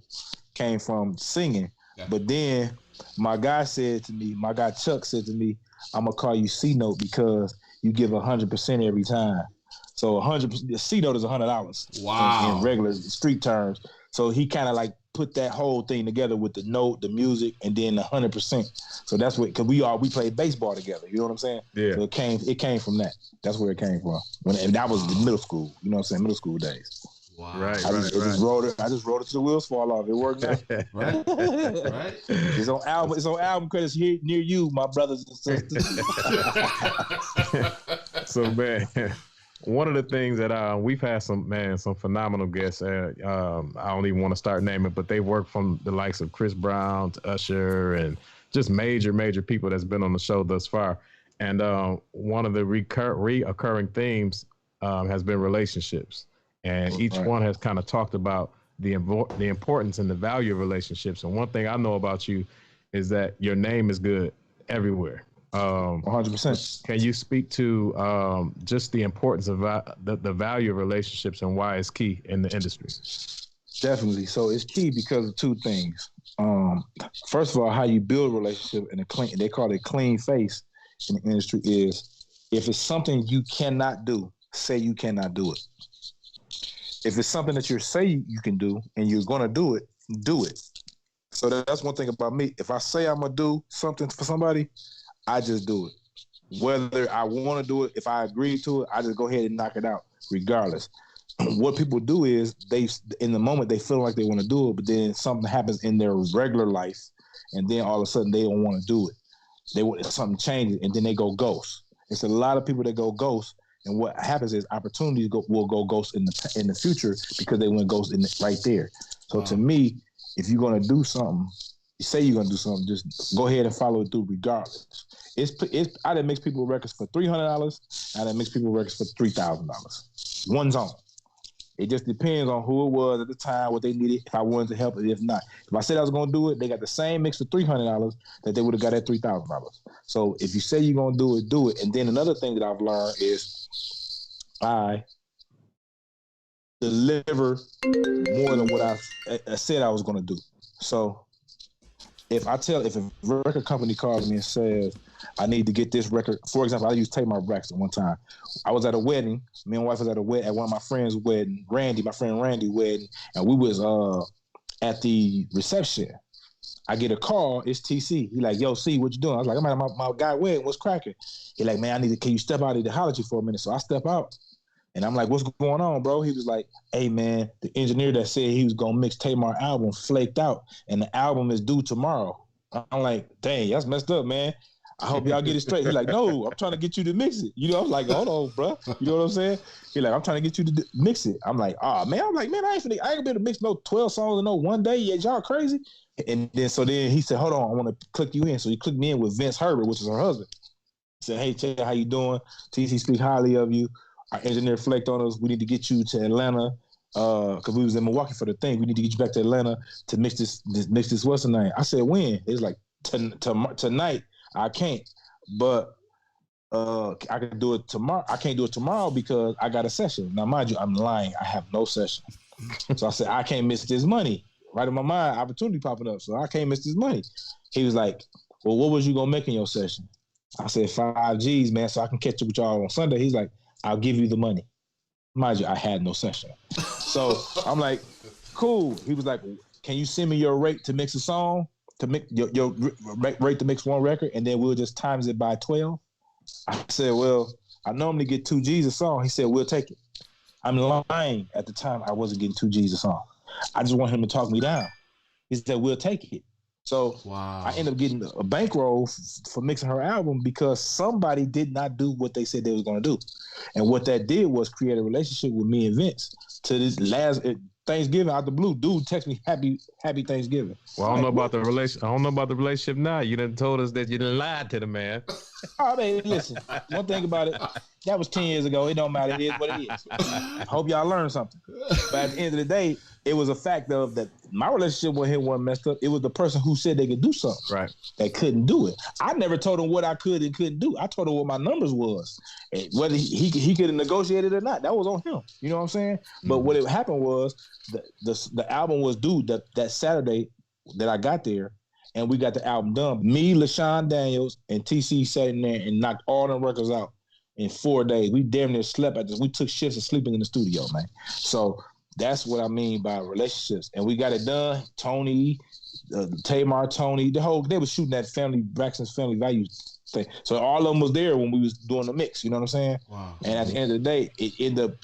came from singing. Yeah. But then my guy Chuck said to me, I'm gonna call you C Note because you give 100% every time. So 100%, C Note is $100. Wow. In regular street terms. So he kind of like put that whole thing together with the note, the music, and then the 100%. So that's what, because we played baseball together. You know what I'm saying? Yeah. So it came from that. That's where it came from. And that was the middle school. You know what I'm saying? Middle school days. Wow. Right. I just wrote it till the wheels fall off. It worked out. Right. Right. It's on album credits here near you, my brothers and sisters. So man, one of the things that we've had some phenomenal guests. I don't even want to start naming, but they work from the likes of Chris Brown to Usher and just major people that's been on the show thus far. And one of the reoccurring themes has been relationships. And each one has kind of talked about the importance and the value of relationships. And one thing I know about you is that your name is good everywhere. 100%. Can you speak to just the importance of the value of relationships and why it's key in the industry? Definitely. So it's key because of two things. First of all, how you build a relationship in they call it clean face in the industry is if it's something you cannot do, say you cannot do it. If it's something that you say you can do and you're going to do it, do it. So that's one thing about me. If I say I'm going to do something for somebody, I just do it. Whether I want to do it, if I agree to it, I just go ahead and knock it out regardless. What people do is in the moment, they feel like they want to do it, but then something happens in their regular life, and then all of a sudden they don't want to do it. Something changes, and then they go ghost. It's a lot of people that go ghost. And what happens is opportunities will go ghost in the future because they went ghost right there. So to me, if you're gonna do something, you say you're gonna do something, just go ahead and follow it through regardless. I done mix people records for $300. I done mix people records for $3,000. One zone. It just depends on who it was at the time, what they needed, if I wanted to help it, if not. If I said I was going to do it, they got the same mix for $300 that they would have got at $3,000. So if you say you're going to do it, do it. And then another thing that I've learned is I deliver more than what I said I was going to do. So if a record company calls me and says, I need to get this record. For example, I used Tamar Braxton one time. I was at a wedding. Me and my wife was at one of my friends' wedding, my friend Randy wedding, and we was at the reception. I get a call. It's TC. He like, yo, C, what you doing? I was like, I'm at my guy wedding. What's cracking? He like, man, can you step out of the holler at you for a minute? So I step out. And I'm like, what's going on, bro? He was like, hey, man, the engineer that said he was going to mix Tamar album flaked out, and the album is due tomorrow. I'm like, dang, that's messed up, man. I hope y'all get it straight. He's like, no, I'm trying to get you to mix it. You know, I'm like, hold on, bro. You know what I'm saying? He's like, I'm trying to get you to mix it. I'm like, I ain't gonna be able to mix no 12 songs in no one day. Yeah, y'all crazy. And then he said, hold on, I want to click you in. So he clicked me in with Vince Herbert, which is her husband. He said, hey, Chad, how you doing? TC speak highly of you. Our engineer flaked on us. We need to get you to Atlanta because we was in Milwaukee for the thing. We need to get you back to Atlanta to mix this what's the name? I said, when? It's like tonight. I can't, but I can do it tomorrow. I can't do it tomorrow because I got a session. Now, mind you, I'm lying. I have no session. So I said, I can't miss this money. Right in my mind, opportunity popping up. So I can't miss this money. He was like, well, what was you going to make in your session? I said, 5 G's, man, so I can catch up with y'all on Sunday. He's like, I'll give you the money. Mind you, I had no session. So I'm like, cool. He was like, can you send me your rate to mix a song? To mix your rate to mix one record, and then we'll just times it by 12. I said, well, I normally get 2 G's a song. He said, we'll take it. I'm lying. At the time, I wasn't getting 2 G's a song. I just want him to talk me down. He said, we'll take it. So I ended up getting a bankroll for mixing her album because somebody did not do what they said they was going to do. And what that did was create a relationship with me and Vince. To this last Thanksgiving, out the blue, dude text me happy Thanksgiving. Well, I don't know about the relationship now. You done told us that you done lied to the man. Oh, man, listen. One thing about it, that was 10 years ago. It don't matter. It is what it is. Hope y'all learned something. But at the end of the day, it was a fact of that my relationship with him wasn't messed up. It was the person who said they could do something. Right. They couldn't do it. I never told him what I could and couldn't do. I told him what my numbers was. And whether he could have negotiated or not, that was on him. You know what I'm saying? Mm-hmm. But what it happened was the album was due that Saturday that I got there, and we got the album done. Me, LaShawn Daniels, and TC sat in there and knocked all them records out in 4 days. We damn near slept at this. We took shifts of sleeping in the studio, man. So that's what I mean by relationships. And we got it done. Tony, Tamar, Tony, they was shooting that Braxton's Family Values thing. So all of them was there when we was doing the mix. You know what I'm saying? Wow. And at the end of the day, it ended up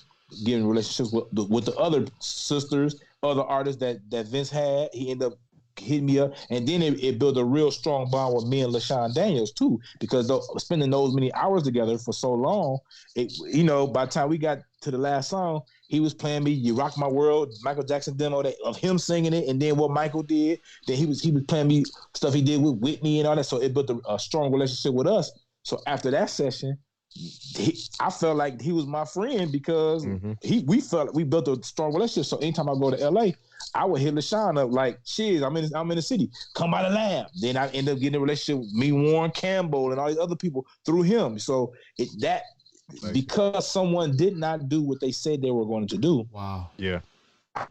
getting relationships with the other sisters, other artists that Vince had. He ended up hitting me up, and then it built a real strong bond with me and LaShawn Daniels too, because spending those many hours together for so long, by the time we got to the last song, he was playing me "You Rock My World," Michael Jackson demo of him singing it, and then what Michael did. Then he was playing me stuff he did with Whitney and all that. So it built a strong relationship with us. So after that session, I felt like he was my friend because we built a strong relationship. So anytime I go to LA, I would hit LaShawn up like, "Shiz, I'm in the city. Come by the lab." Then I end up getting a relationship with me, Warren Campbell, and all these other people through him. So because someone did not do what they said they were going to do. Wow. Yeah.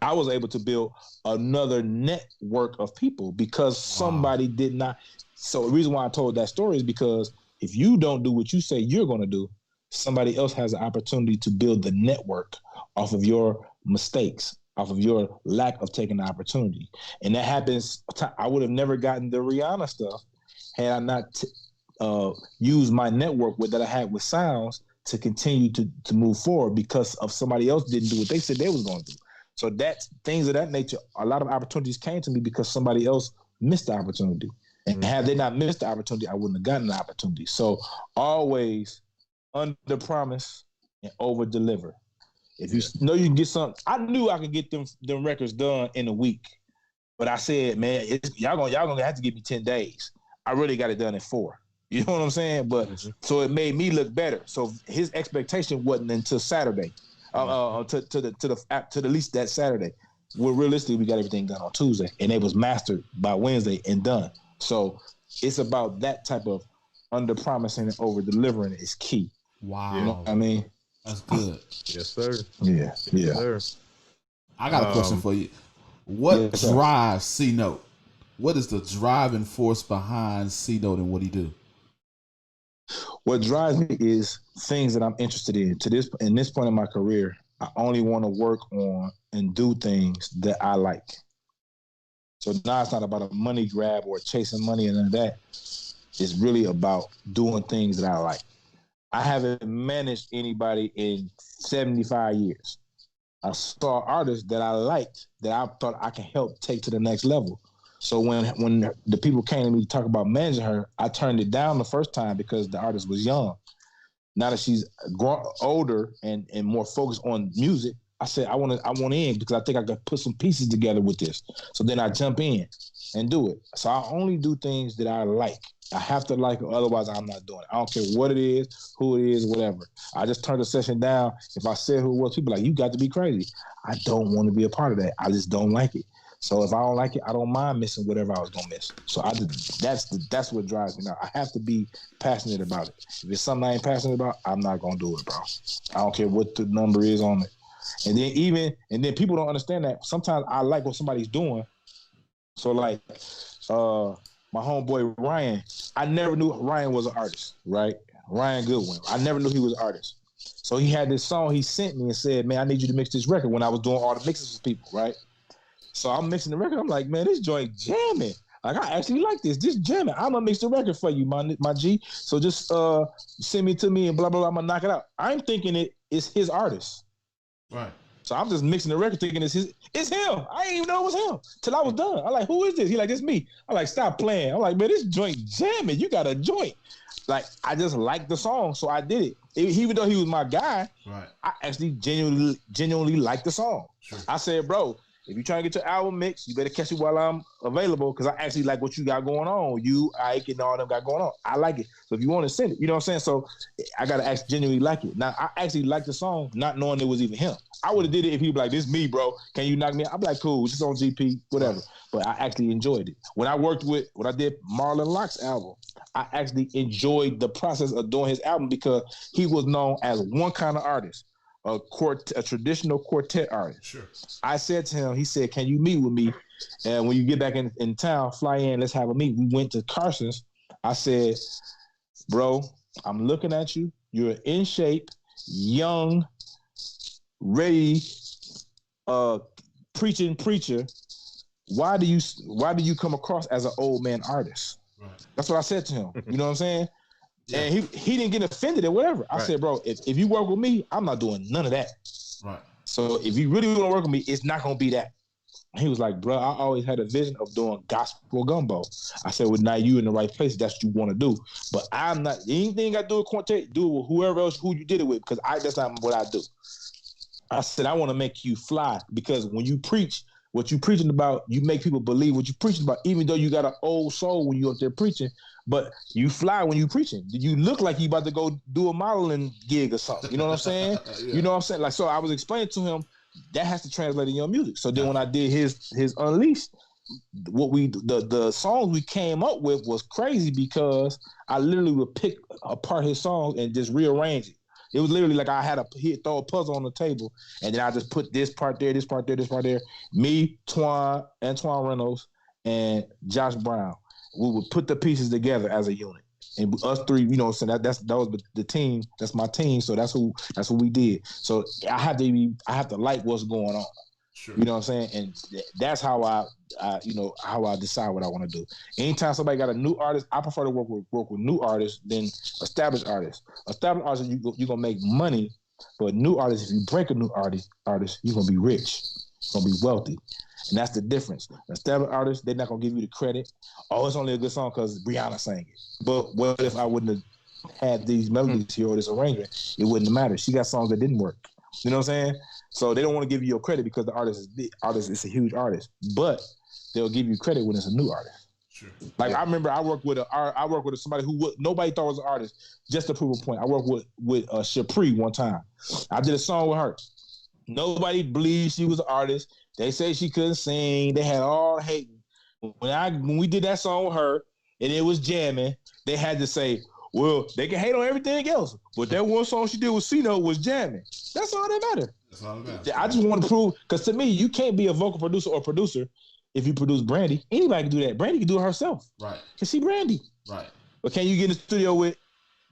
I was able to build another network of people because somebody did not. So the reason why I told that story is because if you don't do what you say you're going to do, somebody else has an opportunity to build the network off of your mistakes, off of your lack of taking the opportunity. And that happens. I would have never gotten the Rihanna stuff had I not used my network that I had with Sounds to continue to move forward because of somebody else didn't do what they said they was going to do. So that's things of that nature. A lot of opportunities came to me because somebody else missed the opportunity. And had they not missed the opportunity, I wouldn't have gotten the opportunity. So always under promise and over deliver. If you know you can get something, I knew I could get them records done in a week, but I said, man, y'all gonna have to give me 10 days. I really got it done in 4. You know what I'm saying? But so it made me look better. So his expectation wasn't until Saturday, to the least that Saturday. Well, realistically, we got everything done on Tuesday, and it was mastered by Wednesday and done. So it's about that type of under promising and over delivering is key. Wow. You know what I mean? That's good. Yes, sir. Yeah. Yes, sir. I got a question for you. What drives C-Note? What is the driving force behind C-Note and what he do? What drives me is things that I'm interested in. In this point in my career, I only want to work on and do things that I like. So now it's not about a money grab or chasing money and none of that. It's really about doing things that I like. I haven't managed anybody in 75 years. I saw artists that I liked that I thought I can help take to the next level. So when the people came to me to talk about managing her, I turned it down the first time because the artist was young. Now that she's older and more focused on music, I said I want in because I think I could put some pieces together with this. So then I jump in and do it. So I only do things that I like. I have to like it, otherwise I'm not doing it. I don't care what it is, who it is, whatever. I just turned the session down. If I said who it was, people are like, you got to be crazy. I don't want to be a part of that. I just don't like it. So if I don't like it, I don't mind missing whatever I was gonna miss. So that's what drives me now. I have to be passionate about it. If it's something I ain't passionate about, I'm not gonna do it, bro. I don't care what the number is on it. And then people don't understand that. Sometimes I like what somebody's doing. So like my homeboy Ryan, I never knew Ryan was an artist, right? Ryan Goodwin. I never knew he was an artist. So he had this song he sent me and said, man, I need you to mix this record when I was doing all the mixes with people, right? So I'm mixing the record. I'm like, man, this joint jamming. Like, I actually like this. This jamming. I'm going to mix the record for you, my G. So just send me to me and blah, blah, blah. I'm going to knock it out. I'm thinking it's his artist. Right. So I'm just mixing the record thinking it's him. I didn't even know it was him till I was done. I'm like, who is this? He like, it's me. I'm like, stop playing. I'm like, man, this joint jamming. You got a joint. Like, I just liked the song, so I did it. Even though he was my guy, right. I actually genuinely liked the song. Sure. I said, bro, if you're trying to get your album mixed, you better catch it while I'm available because I actually like what you got going on. You, Ike, and all them got going on. I like it. So if you want to send it, you know what I'm saying? So I got to actually genuinely like it. Now, I actually like the song, not knowing it was even him. I would have did it if he was like, this me, bro. Can you knock me out? I'd be like, cool, just on GP, whatever. But I actually enjoyed it. When I did Marlon Locke's album, I actually enjoyed the process of doing his album because he was known as one kind of artist. A traditional quartet artist. Sure. I said to him, he said, can you meet with me? And when you get back in town, fly in, let's have a meet. We went to Carson's. I said, bro, I'm looking at you. You're in shape, young, ready, preacher. Why do you come across as an old man artist? Right. That's what I said to him. You know what I'm saying? Yeah. And he didn't get offended or whatever. I said, bro, if you work with me, I'm not doing none of that. Right. So if you really want to work with me, it's not going to be that. He was like, bro, I always had a vision of doing gospel gumbo. I said, well, now you in the right place. That's what you want to do. But I'm not, anything I do with quartet, do it with whoever else who you did it with, because that's not what I do. I said, I want to make you fly because when you preach, what you preaching about, you make people believe what you preaching about, even though you got an old soul when you up there preaching, but you fly when you preaching. You look like you about to go do a modeling gig or something. You know what I'm saying? Yeah. You know what I'm saying? Like, so I was explaining to him that has to translate in your music. So then when I did his Unleashed, the songs we came up with was crazy because I literally would pick apart his songs and just rearrange it. It was literally like I had throw a puzzle on the table, and then I just put this part there, this part there, this part there. Me, Antoine Reynolds, and Josh Brown. We would put the pieces together as a unit. And us three, you know, so that was the team. That's my team. So that's what we did. So I have to like what's going on. Sure. You know what I'm saying? And that's how I decide what I want to do. Anytime somebody got a new artist, I prefer to work with new artists than established artists. Established artists, you're gonna make money, but new artists, if you break a new artist, you're gonna be rich. You're gonna be wealthy. And that's the difference. Established artists, they're not gonna give you the credit. Oh, it's only a good song because Rihanna sang it. But what if I wouldn't have had these melodies here or this arrangement? It wouldn't matter. She got songs that didn't work. You know what I'm saying? So they don't want to give you your credit because the artist is big. Artist is a huge artist, but they'll give you credit when it's a new artist. Sure. Like I remember, I worked with somebody who nobody thought was an artist. Just to prove a point, I worked with Shapri one time. I did a song with her. Nobody believed she was an artist. They say she couldn't sing. They had all hating. When we did that song with her and it was jamming, they had to say, well, they can hate on everything else, but that one song she did with C-Note was jamming. That's all that matters. That's all that matters. I just want to prove, because to me, you can't be a vocal producer or producer if you produce Brandy. Anybody can do that. Brandy can do it herself. Right. Because she Brandy. Right. But can you get in the studio with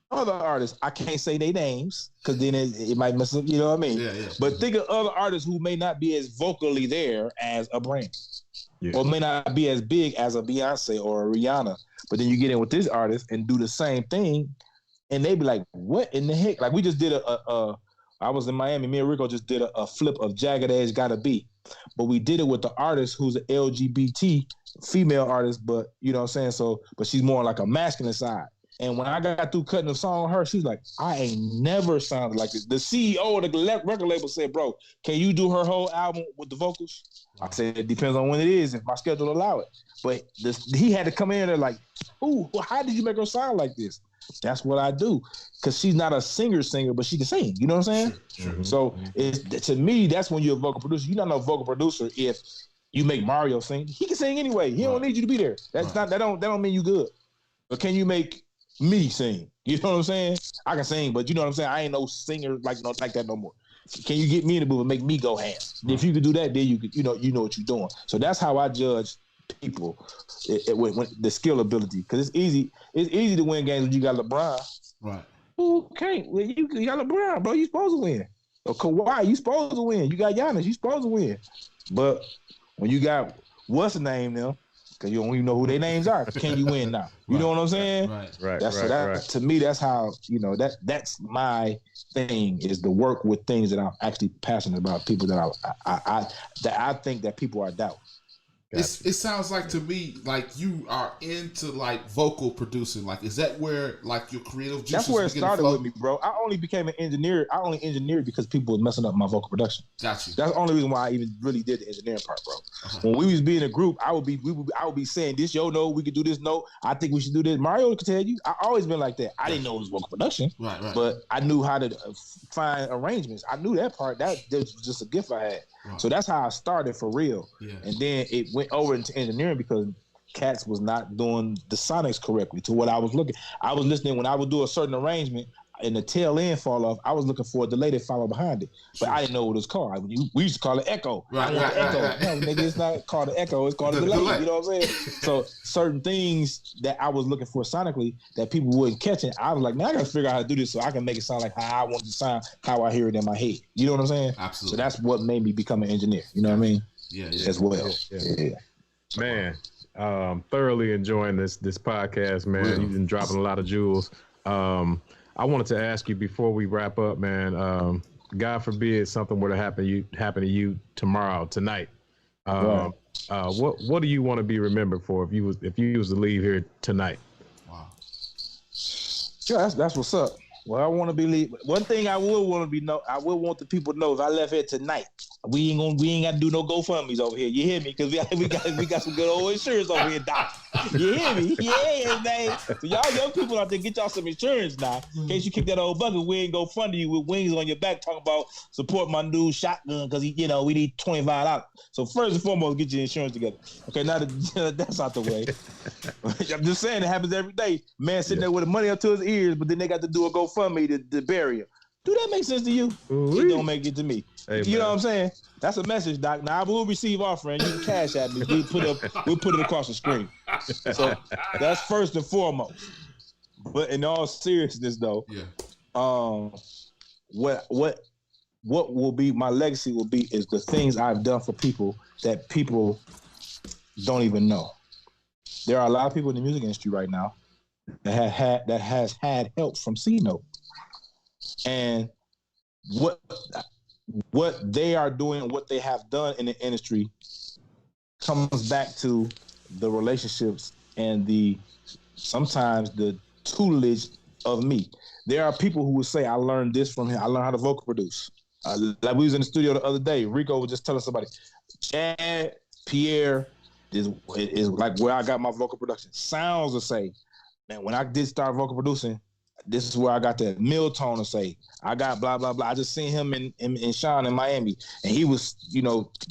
other artists? I can't say their names, because then it might mess up, you know what I mean? Yeah. But think of other artists who may not be as vocally there as a Brandy. Yeah. Or may not be as big as a Beyonce or a Rihanna. But then you get in with this artist and do the same thing, and they be like, what in the heck? Like, we just did I was in Miami, me and Rico just did a flip of Jagged Edge Gotta Be. But we did it with the artist who's an LGBT female artist, but you know what I'm saying? So, but she's more like a masculine side. And when I got through cutting the song with her, she's like, I ain't never sounded like this. The CEO of the record label said, bro, can you do her whole album with the vocals? I said, it depends on when it is, if my schedule will allow it. But he had to come in there like, ooh, how did you make her sound like this? That's what I do. Because she's not a singer, but she can sing. You know what I'm saying? Sure. So to me, that's when you're a vocal producer. You're not no vocal producer if you make Mario sing. He can sing anyway. He don't need you to be there. That's not that don't mean you good. But can you make me sing? You know what I'm saying? I can sing, but you know what I'm saying? I ain't no singer like that no more. Can you get me in the booth and make me go ham? If you could do that, then you could, you know what you're doing. So that's how I judge people when the skill ability. Because it's easy to win games when you got LeBron. Right. Who can't? Well, you got LeBron, bro. You supposed to win. Or Kawhi, you supposed to win. You got Giannis, you supposed to win. But when you got what's the name now? Because you don't even know who their names are. Can you win now? You know what I'm saying? Right. To me, that's how, that's my thing, is to work with things that I'm actually passionate about, people that I think that people are doubt. It sounds like to me like you are into like vocal producing. Like, is that where like your creative juices? That's where it started with me, bro. I only became an engineer. I only engineered because people were messing up my vocal production. Got you. That's the only reason why I even really did the engineering part, bro. Uh-huh. When we was being a group, I would be saying this, no, we could do this, no, I think we should do this. Mario could tell you, I always been like that. I didn't know it was vocal production, right. But I knew how to find arrangements. I knew that part. That was just a gift I had. Right. So that's how I started for real. Yeah. And then it went over into engineering because cats was not doing the sonics correctly to what I was looking. I was listening when I would do a certain arrangement and the tail end fall off. I was looking for a delay to follow behind it, but I didn't know what it was called. We used to call it echo. Right. No, nigga, it's not called an echo. It's called a delay. You know what I'm saying? So certain things that I was looking for sonically that people wouldn't catch it, I was like, man, I got to figure out how to do this so I can make it sound like how I want it to sound, how I hear it in my head. You know what I'm saying? Absolutely. So that's what made me become an engineer. You know what I mean? Yeah. As well. Yeah. Man, thoroughly enjoying this podcast, man. Really? You've been dropping a lot of jewels. I wanted to ask you before we wrap up, man. God forbid something were to happen to you tonight. Right. What do you want to be remembered for if you was to leave here tonight? Wow. Yeah, that's what's up. Well, I want to believe. One thing I would want to I would want the people to know if I left here tonight, we ain't got to do no GoFundMes over here. You hear me? Because we got some good old insurance over here, Doc. You hear me? Yeah, man. So y'all young people out there, get y'all some insurance now. In case you kick that old bucket, we ain't GoFund you with wings on your back talking about support my new shotgun because we need $25. So first and foremost, get your insurance together. Okay, now that that's out the way. I'm just saying it happens every day. Man sitting there with the money up to his ears, but then they got to do a GoFundMe to bury him. Do that make sense to you? It don't make it to me. Hey, you know what I'm saying? That's a message, Doc. Now I will receive offering. You can cash at me. We'll put it across the screen. So that's first and foremost. But in all seriousness, though, what will be my legacy will be is the things I've done for people that people don't even know. There are a lot of people in the music industry right now that has had help from C-Note. And what they are doing, what they have done in the industry comes back to the relationships and sometimes the tutelage of me. There are people who would say, I learned this from him. I learned how to vocal produce. Like we was in the studio the other day, Rico was just telling somebody, Chad, Pierre is like where I got my vocal production. Sounds will say, man, when I did start vocal producing, this is where I got that Miltone to say, I got blah, blah, blah. I just seen him in Sean in Miami, and he was,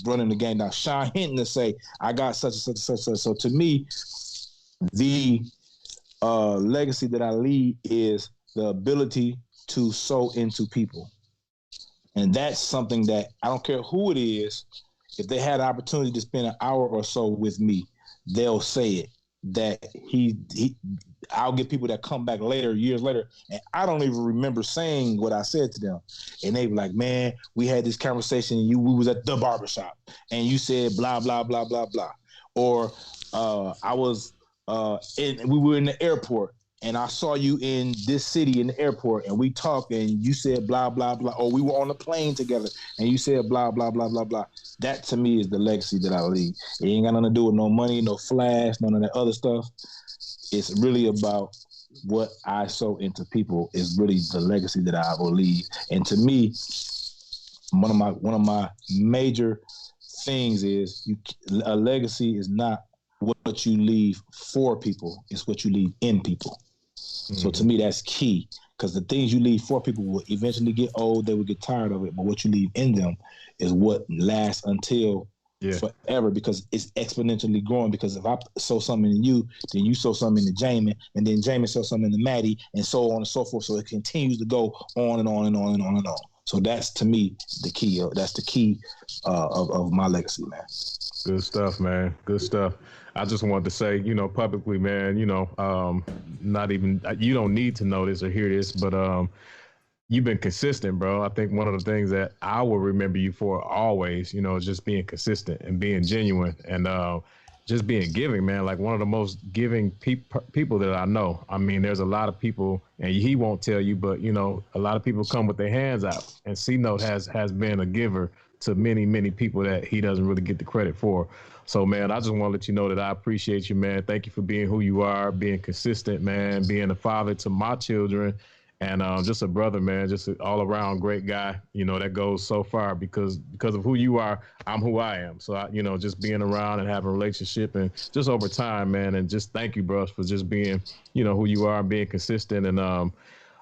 running the game down. Sean Hinton to say, I got such and such and such. So to me, the legacy that I lead is the ability to sow into people. And that's something that I don't care who it is, if they had the opportunity to spend an hour or so with me, they'll say it. That I'll get people that come back later, years later, and I don't even remember saying what I said to them. And they were like, man, we had this conversation and we was at the barbershop and you said blah, blah, blah, blah, blah. Or we were in the airport and I saw you in this city in the airport and we talked and you said blah, blah, blah. Or we were on a plane together and you said blah, blah, blah, blah, blah. That to me is the legacy that I leave. It ain't got nothing to do with no money, no flash, none of that other stuff. It's really about what I sow into people is really the legacy that I will leave. And to me, one of my major things is a legacy is not what you leave for people, it's what you leave in people. Mm-hmm. So to me, that's key. Because the things you leave for people will eventually get old, they will get tired of it. But what you leave in them is what lasts until forever, because it's exponentially growing. Because if I sow something in you, then you sow something in Jamin, and then Jamin sow something in Maddie, and so on and so forth. So it continues to go on and on and on and on and on. So that's to me the key. That's the key of my legacy, man. Good stuff, man. Good stuff. I just wanted to say, publicly, man, not even, you don't need to know this or hear this, but you've been consistent, bro. I think one of the things that I will remember you for always, is just being consistent and being genuine and just being giving, man. Like one of the most giving people that I know. I mean, there's a lot of people, and he won't tell you, but a lot of people come with their hands out. And C-Note has been a giver to many, many people that he doesn't really get the credit for. So, man, I just want to let you know that I appreciate you, man. Thank you for being who you are, being consistent, man, being a father to my children, and just a brother, man, just an all-around great guy, that goes so far because of who you are, I'm who I am. So, just being around and having a relationship and just over time, man, and just thank you, bro, for just being, who you are and being consistent. And,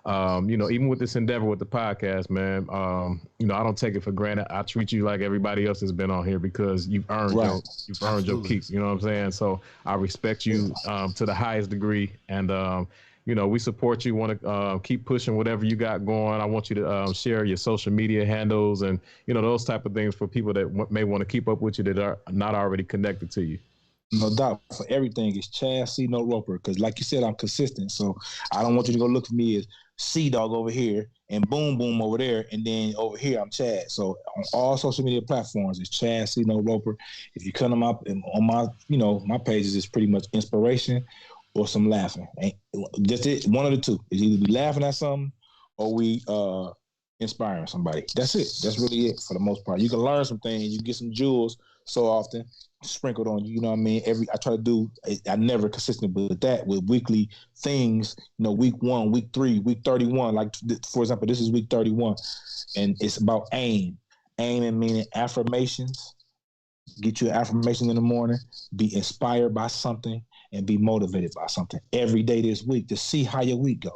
even with this endeavor with the podcast, man, I don't take it for granted. I treat you like everybody else has been on here because you've earned your keep. You know what I'm saying? So I respect you to the highest degree, and we support you. Want to keep pushing whatever you got going. I want you to share your social media handles and those type of things for people that may want to keep up with you that are not already connected to you. No doubt. For everything, it's Chad C-Note Roper. Because like you said, I'm consistent. So I don't want you to go look for me as C-Dog over here and Boom Boom over there. And then over here, I'm Chad. So on all social media platforms, it's Chad C-Note Roper. If you come on my pages, it's pretty much inspiration or some laughing. Just it, one of the two. It's either be laughing at something or we inspiring somebody. That's it. That's really it for the most part. You can learn some things. You get some jewels so often sprinkled on you. You know what I mean? I try to do. I never consistent with that with weekly things. Week 1, week 3, week 31. Like for example, this is week 31, and it's about aim. Aiming meaning affirmations. Get you an affirmation in the morning. Be inspired by something and be motivated by something every day this week to see how your week go.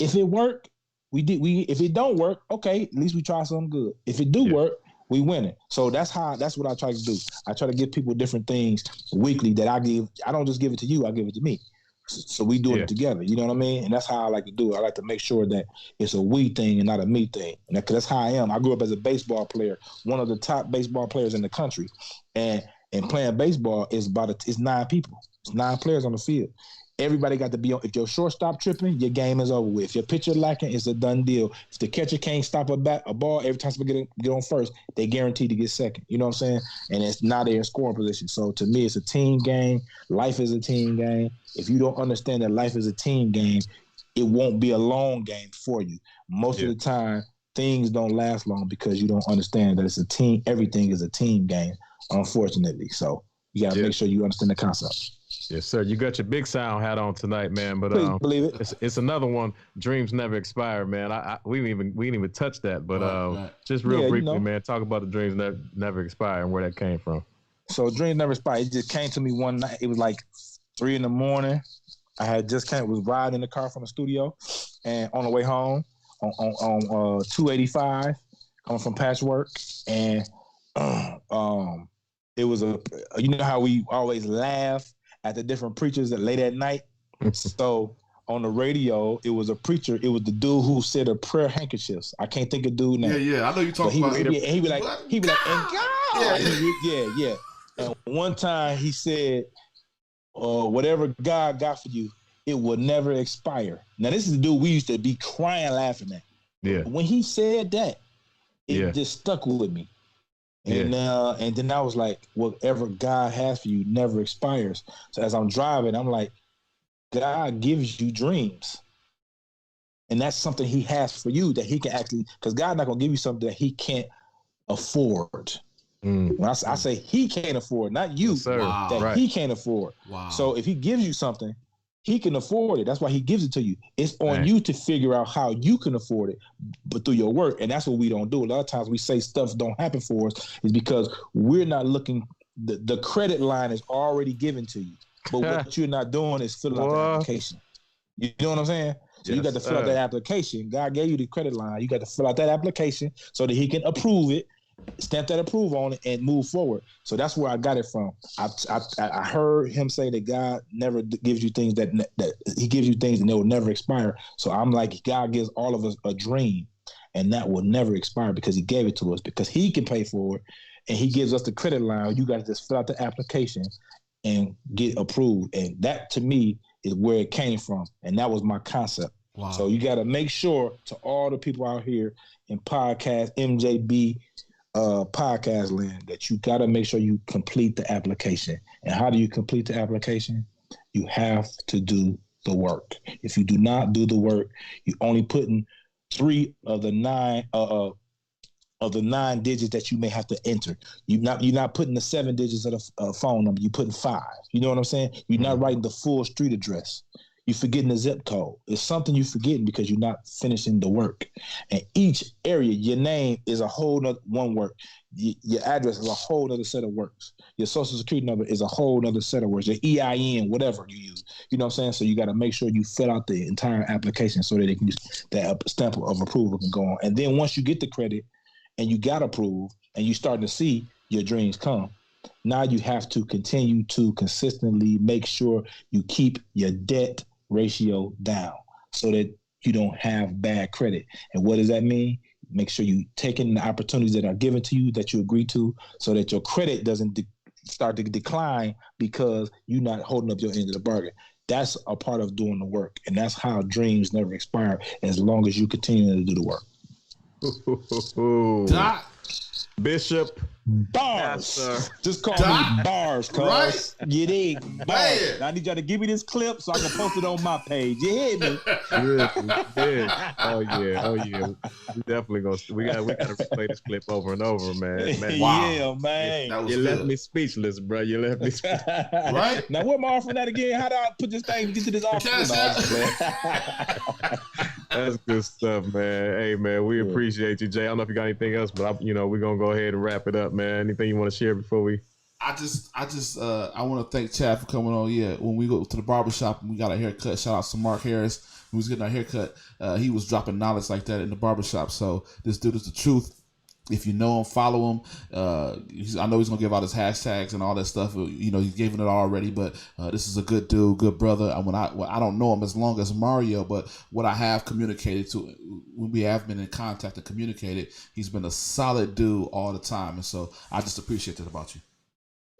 If it worked, if it don't work, okay, at least we try something good. If it do work, we win it. So that's what I try to do. I try to give people different things weekly that I give. I don't just give it to you, I give it to me. So we do it together. You know what I mean? And that's how I like to do it. I like to make sure that it's a we thing and not a me thing. And that's how I am. I grew up as a baseball player, one of the top baseball players in the country. And playing baseball is it's 9 people. It's 9 players on the field. Everybody got to be on. If your shortstop tripping, your game is over with. If your pitcher lacking, it's a done deal. If the catcher can't stop a ball every time somebody get on first, they guaranteed to get second. You know what I'm saying? And it's now they're in scoring position. So to me, it's a team game. Life is a team game. If you don't understand that life is a team game, it won't be a long game for you. Most of the time, things don't last long because you don't understand that it's a team. Everything is a team game, unfortunately. So you got to make sure you understand the concept. Yes, sir. You got your big sound hat on tonight, man. But please believe it. It's another one. Dreams never expire, man. We didn't even touch that, but just real briefly, man. Talk about the dreams never expire and where that came from. So dreams never expire. It just came to me one night. It was like 3 a.m. I had just was riding in the car from the studio, and on the way home on 285, coming from Patchwork, and it was you know how we always laugh at the different preachers that late at night. So on the radio, it was a preacher. It was the dude who said a prayer handkerchiefs. I can't think of dude name. Yeah. I know you talking about. He'd be like, and God. Yeah. And one time he said, whatever God got for you, it will never expire. Now this is the dude we used to be crying laughing at. Yeah. When he said that, it just stuck with me. And then I was like, whatever God has for you never expires. So as I'm driving, I'm like, God gives you dreams. And that's something he has for you that he can actually, because God's not going to give you something that he can't afford. When I say he can't afford, not you, he can't afford. Wow. So if he gives you something, he can afford it. That's why he gives it to you. It's on you to figure out how you can afford it, but through your work. And that's what we don't do. A lot of times we say stuff don't happen for us is because we're not looking. The credit line is already given to you, but what you're not doing is filling out the application. You know what I'm saying? So you got to fill out that application. God gave you the credit line. You got to fill out that application so that he can approve it, stamp that approval on it, and move forward. So that's where I got it from. I heard him say that God never gives you things that he gives you things and they will never expire. So I'm like, God gives all of us a dream. and that will never expire because he gave it to us, because he can pay for it, and he gives us the credit line. You got to just fill out the application and get approved. And that, to me, is where it came from, and that was my concept. Wow. So you got to make sure, to all the people out here in podcast, MJB podcast land, that you got to make sure you complete the application. And how do you complete the application? You have to do the work. If you do not do the work, you're only putting 3 of the 9 digits that you may have to enter. You're not putting the 7 digits of the phone number. You're putting 5. You know what I'm saying? You're not writing the full street address. You're forgetting the zip code. It's something you're forgetting because you're not finishing the work. And each area, your name is a whole nother one work. Your address is a whole other set of works. Your social security number is a whole other set of works. Your EIN, whatever you use. You know what I'm saying? So you got to make sure you fill out the entire application so that they can that stamp of approval can go on. And then once you get the credit and you got approved and you starting to see your dreams come, now you have to continue to consistently make sure you keep your debt ratio down so that you don't have bad credit. And what does that mean? Make sure you take in the opportunities that are given to you, that you agree to, so that your credit doesn't start to decline because you're not holding up your end of the bargain. That's a part of doing the work, and that's how dreams never expire as long as you continue to do the work. Bishop Bars. Pastor. Just call me Bars, cuz. Right. You dig? Bars. I need y'all to give me this clip so I can post it on my page. You hear me? Yeah. Oh yeah. We definitely we gotta replay this clip over and over, man. Wow. Yeah, man. You left me speechless, bro. You left me speechless. Right? Now, where am I offering that again? How do I put this thing, get to this offer? That's good stuff, man. Hey, man, we appreciate you, Jay. I don't know if you got anything else, but we're gonna go ahead and wrap it up, man. Anything you want to share before we? I want to thank Chad for coming on. Yeah, when we go to the barbershop and we got a haircut, shout out to Mark Harris, who was getting our haircut. He was dropping knowledge like that in the barbershop. So this dude is the truth. If you know him, follow him. I know he's gonna give out his hashtags and all that stuff. He's given it already, but this is a good dude, good brother. I don't know him as long as Mario, but what I have communicated to, when we have been in contact and communicated, he's been a solid dude all the time, and so I just appreciate that about you.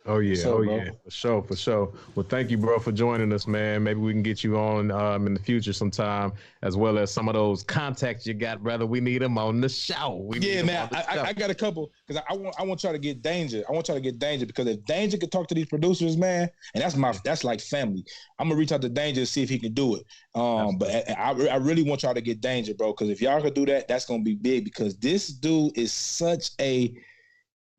Oh yeah, for sure. Well, thank you, bro, for joining us, man. Maybe we can get you on in the future sometime, as well as some of those contacts you got, brother. We need them on the show. Man. I got a couple, because I want y'all to get Danger. I want y'all to get Danger, because if Danger could talk to these producers, man, and that's like family. I'm gonna reach out to Danger to see if he can do it. But I really want y'all to get Danger, bro, because if y'all could do that, that's gonna be big, because this dude is such a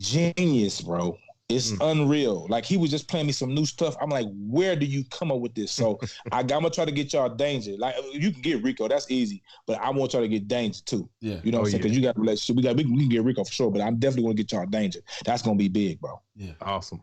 genius, bro. It's unreal. Like, he was just playing me some new stuff. I'm like, where do you come up with this? So I'm gonna try to get y'all Danger. Like, you can get Rico, that's easy, but I want y'all to get Danger too. Yeah, you know what I'm saying? Because you got a relationship. We can get Rico for sure, but I'm definitely gonna get y'all Danger. That's gonna be big, bro. Yeah, awesome.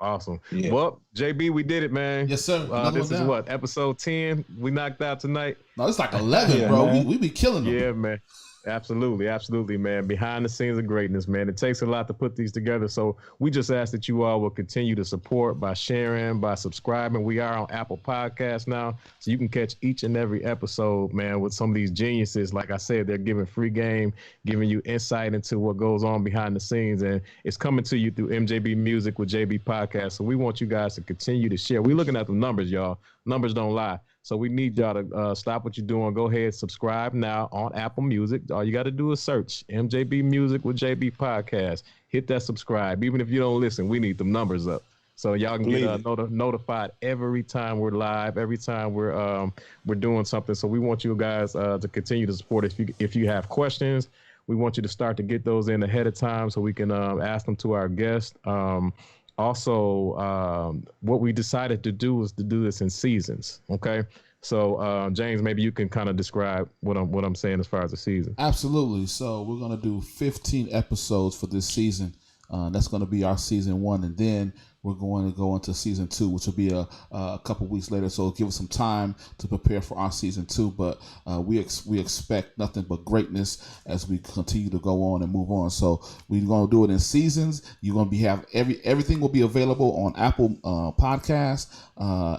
Yeah. Well, JB, we did it, man. Yes, sir. This is what, episode 10. We knocked out tonight. No, it's like 11, bro. We be killing them. Yeah, man. Absolutely, man. Behind the scenes of greatness, man. It takes a lot to put these together. So we just ask that you all will continue to support by sharing, by subscribing. We are on Apple Podcasts now, so you can catch each and every episode, man, with some of these geniuses. Like I said, they're giving free game, giving you insight into what goes on behind the scenes. And it's coming to you through MJB Music with JB Podcast. So we want you guys to continue to share. We're looking at the numbers, y'all. Numbers don't lie. So we need y'all to stop what you're doing. Go ahead, subscribe now on Apple Music. All you got to do is search MJB Music with JB Podcast. Hit that subscribe. Even if you don't listen, we need them numbers up. So y'all can get notified every time we're live, every time we're doing something. So we want you guys to continue to support. If you have questions, we want you to start to get those in ahead of time so we can ask them to our guests. Also, what we decided to do is to do this in seasons. Okay. So, James, maybe you can kind of describe what I'm saying as far as the season. Absolutely. So we're going to do 15 episodes for this season. That's going to be our season 1. And then we're going to go into season 2, which will be a couple weeks later. So give us some time to prepare for our season 2. But we expect nothing but greatness as we continue to go on and move on. So we're going to do it in seasons. You're going to have everything will be available on Apple Podcasts.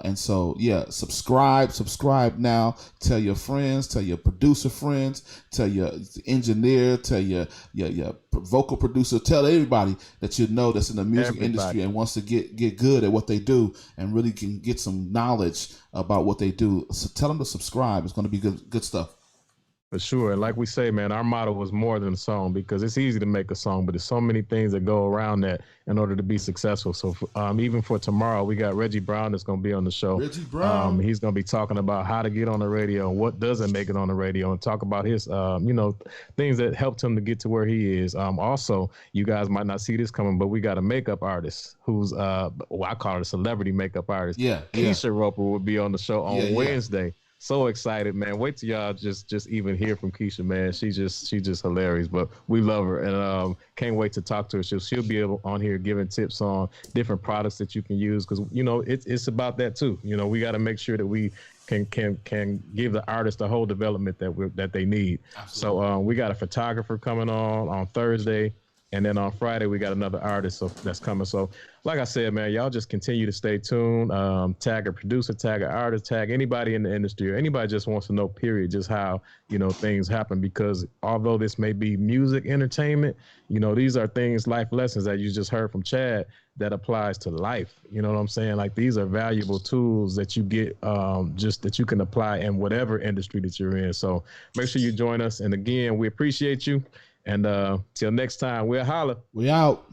And so, yeah, subscribe now. Tell your friends, tell your producer friends, tell your engineer, tell your vocal producer, tell everybody that you know that's in the music industry and wants to get good at what they do and really can get some knowledge about what they do. So tell them to subscribe. It's going to be good stuff. For sure. And like we say, man, our motto was more than a song, because it's easy to make a song, but there's so many things that go around that in order to be successful. So even for tomorrow, we got Reggie Brown that's going to be on the show. Reggie Brown. He's going to be talking about how to get on the radio and what doesn't make it on the radio, and talk about his, things that helped him to get to where he is. Also, you guys might not see this coming, but we got a makeup artist who's, I call it a celebrity makeup artist. Yeah. Keisha Roper will be on the show on Wednesday. So excited, man. Wait till y'all just even hear from Keisha, man. She's just hilarious, but we love her, and can't wait to talk to her. She'll be able on here giving tips on different products that you can use, because it's about that too. We got to make sure that we can give the artist the whole development that they need. Absolutely. So we got a photographer coming on Thursday. And then on Friday, we got another artist that's coming. So like I said, man, y'all just continue to stay tuned. Tag a producer, tag an artist, tag anybody in the industry, or anybody just wants to know, period, just how, things happen. Because although this may be music entertainment, these are things, life lessons that you just heard from Chad that applies to life. You know what I'm saying? Like, these are valuable tools that you get, just that you can apply in whatever industry that you're in. So make sure you join us. And again, we appreciate you. And till next time, we'll holla. We out.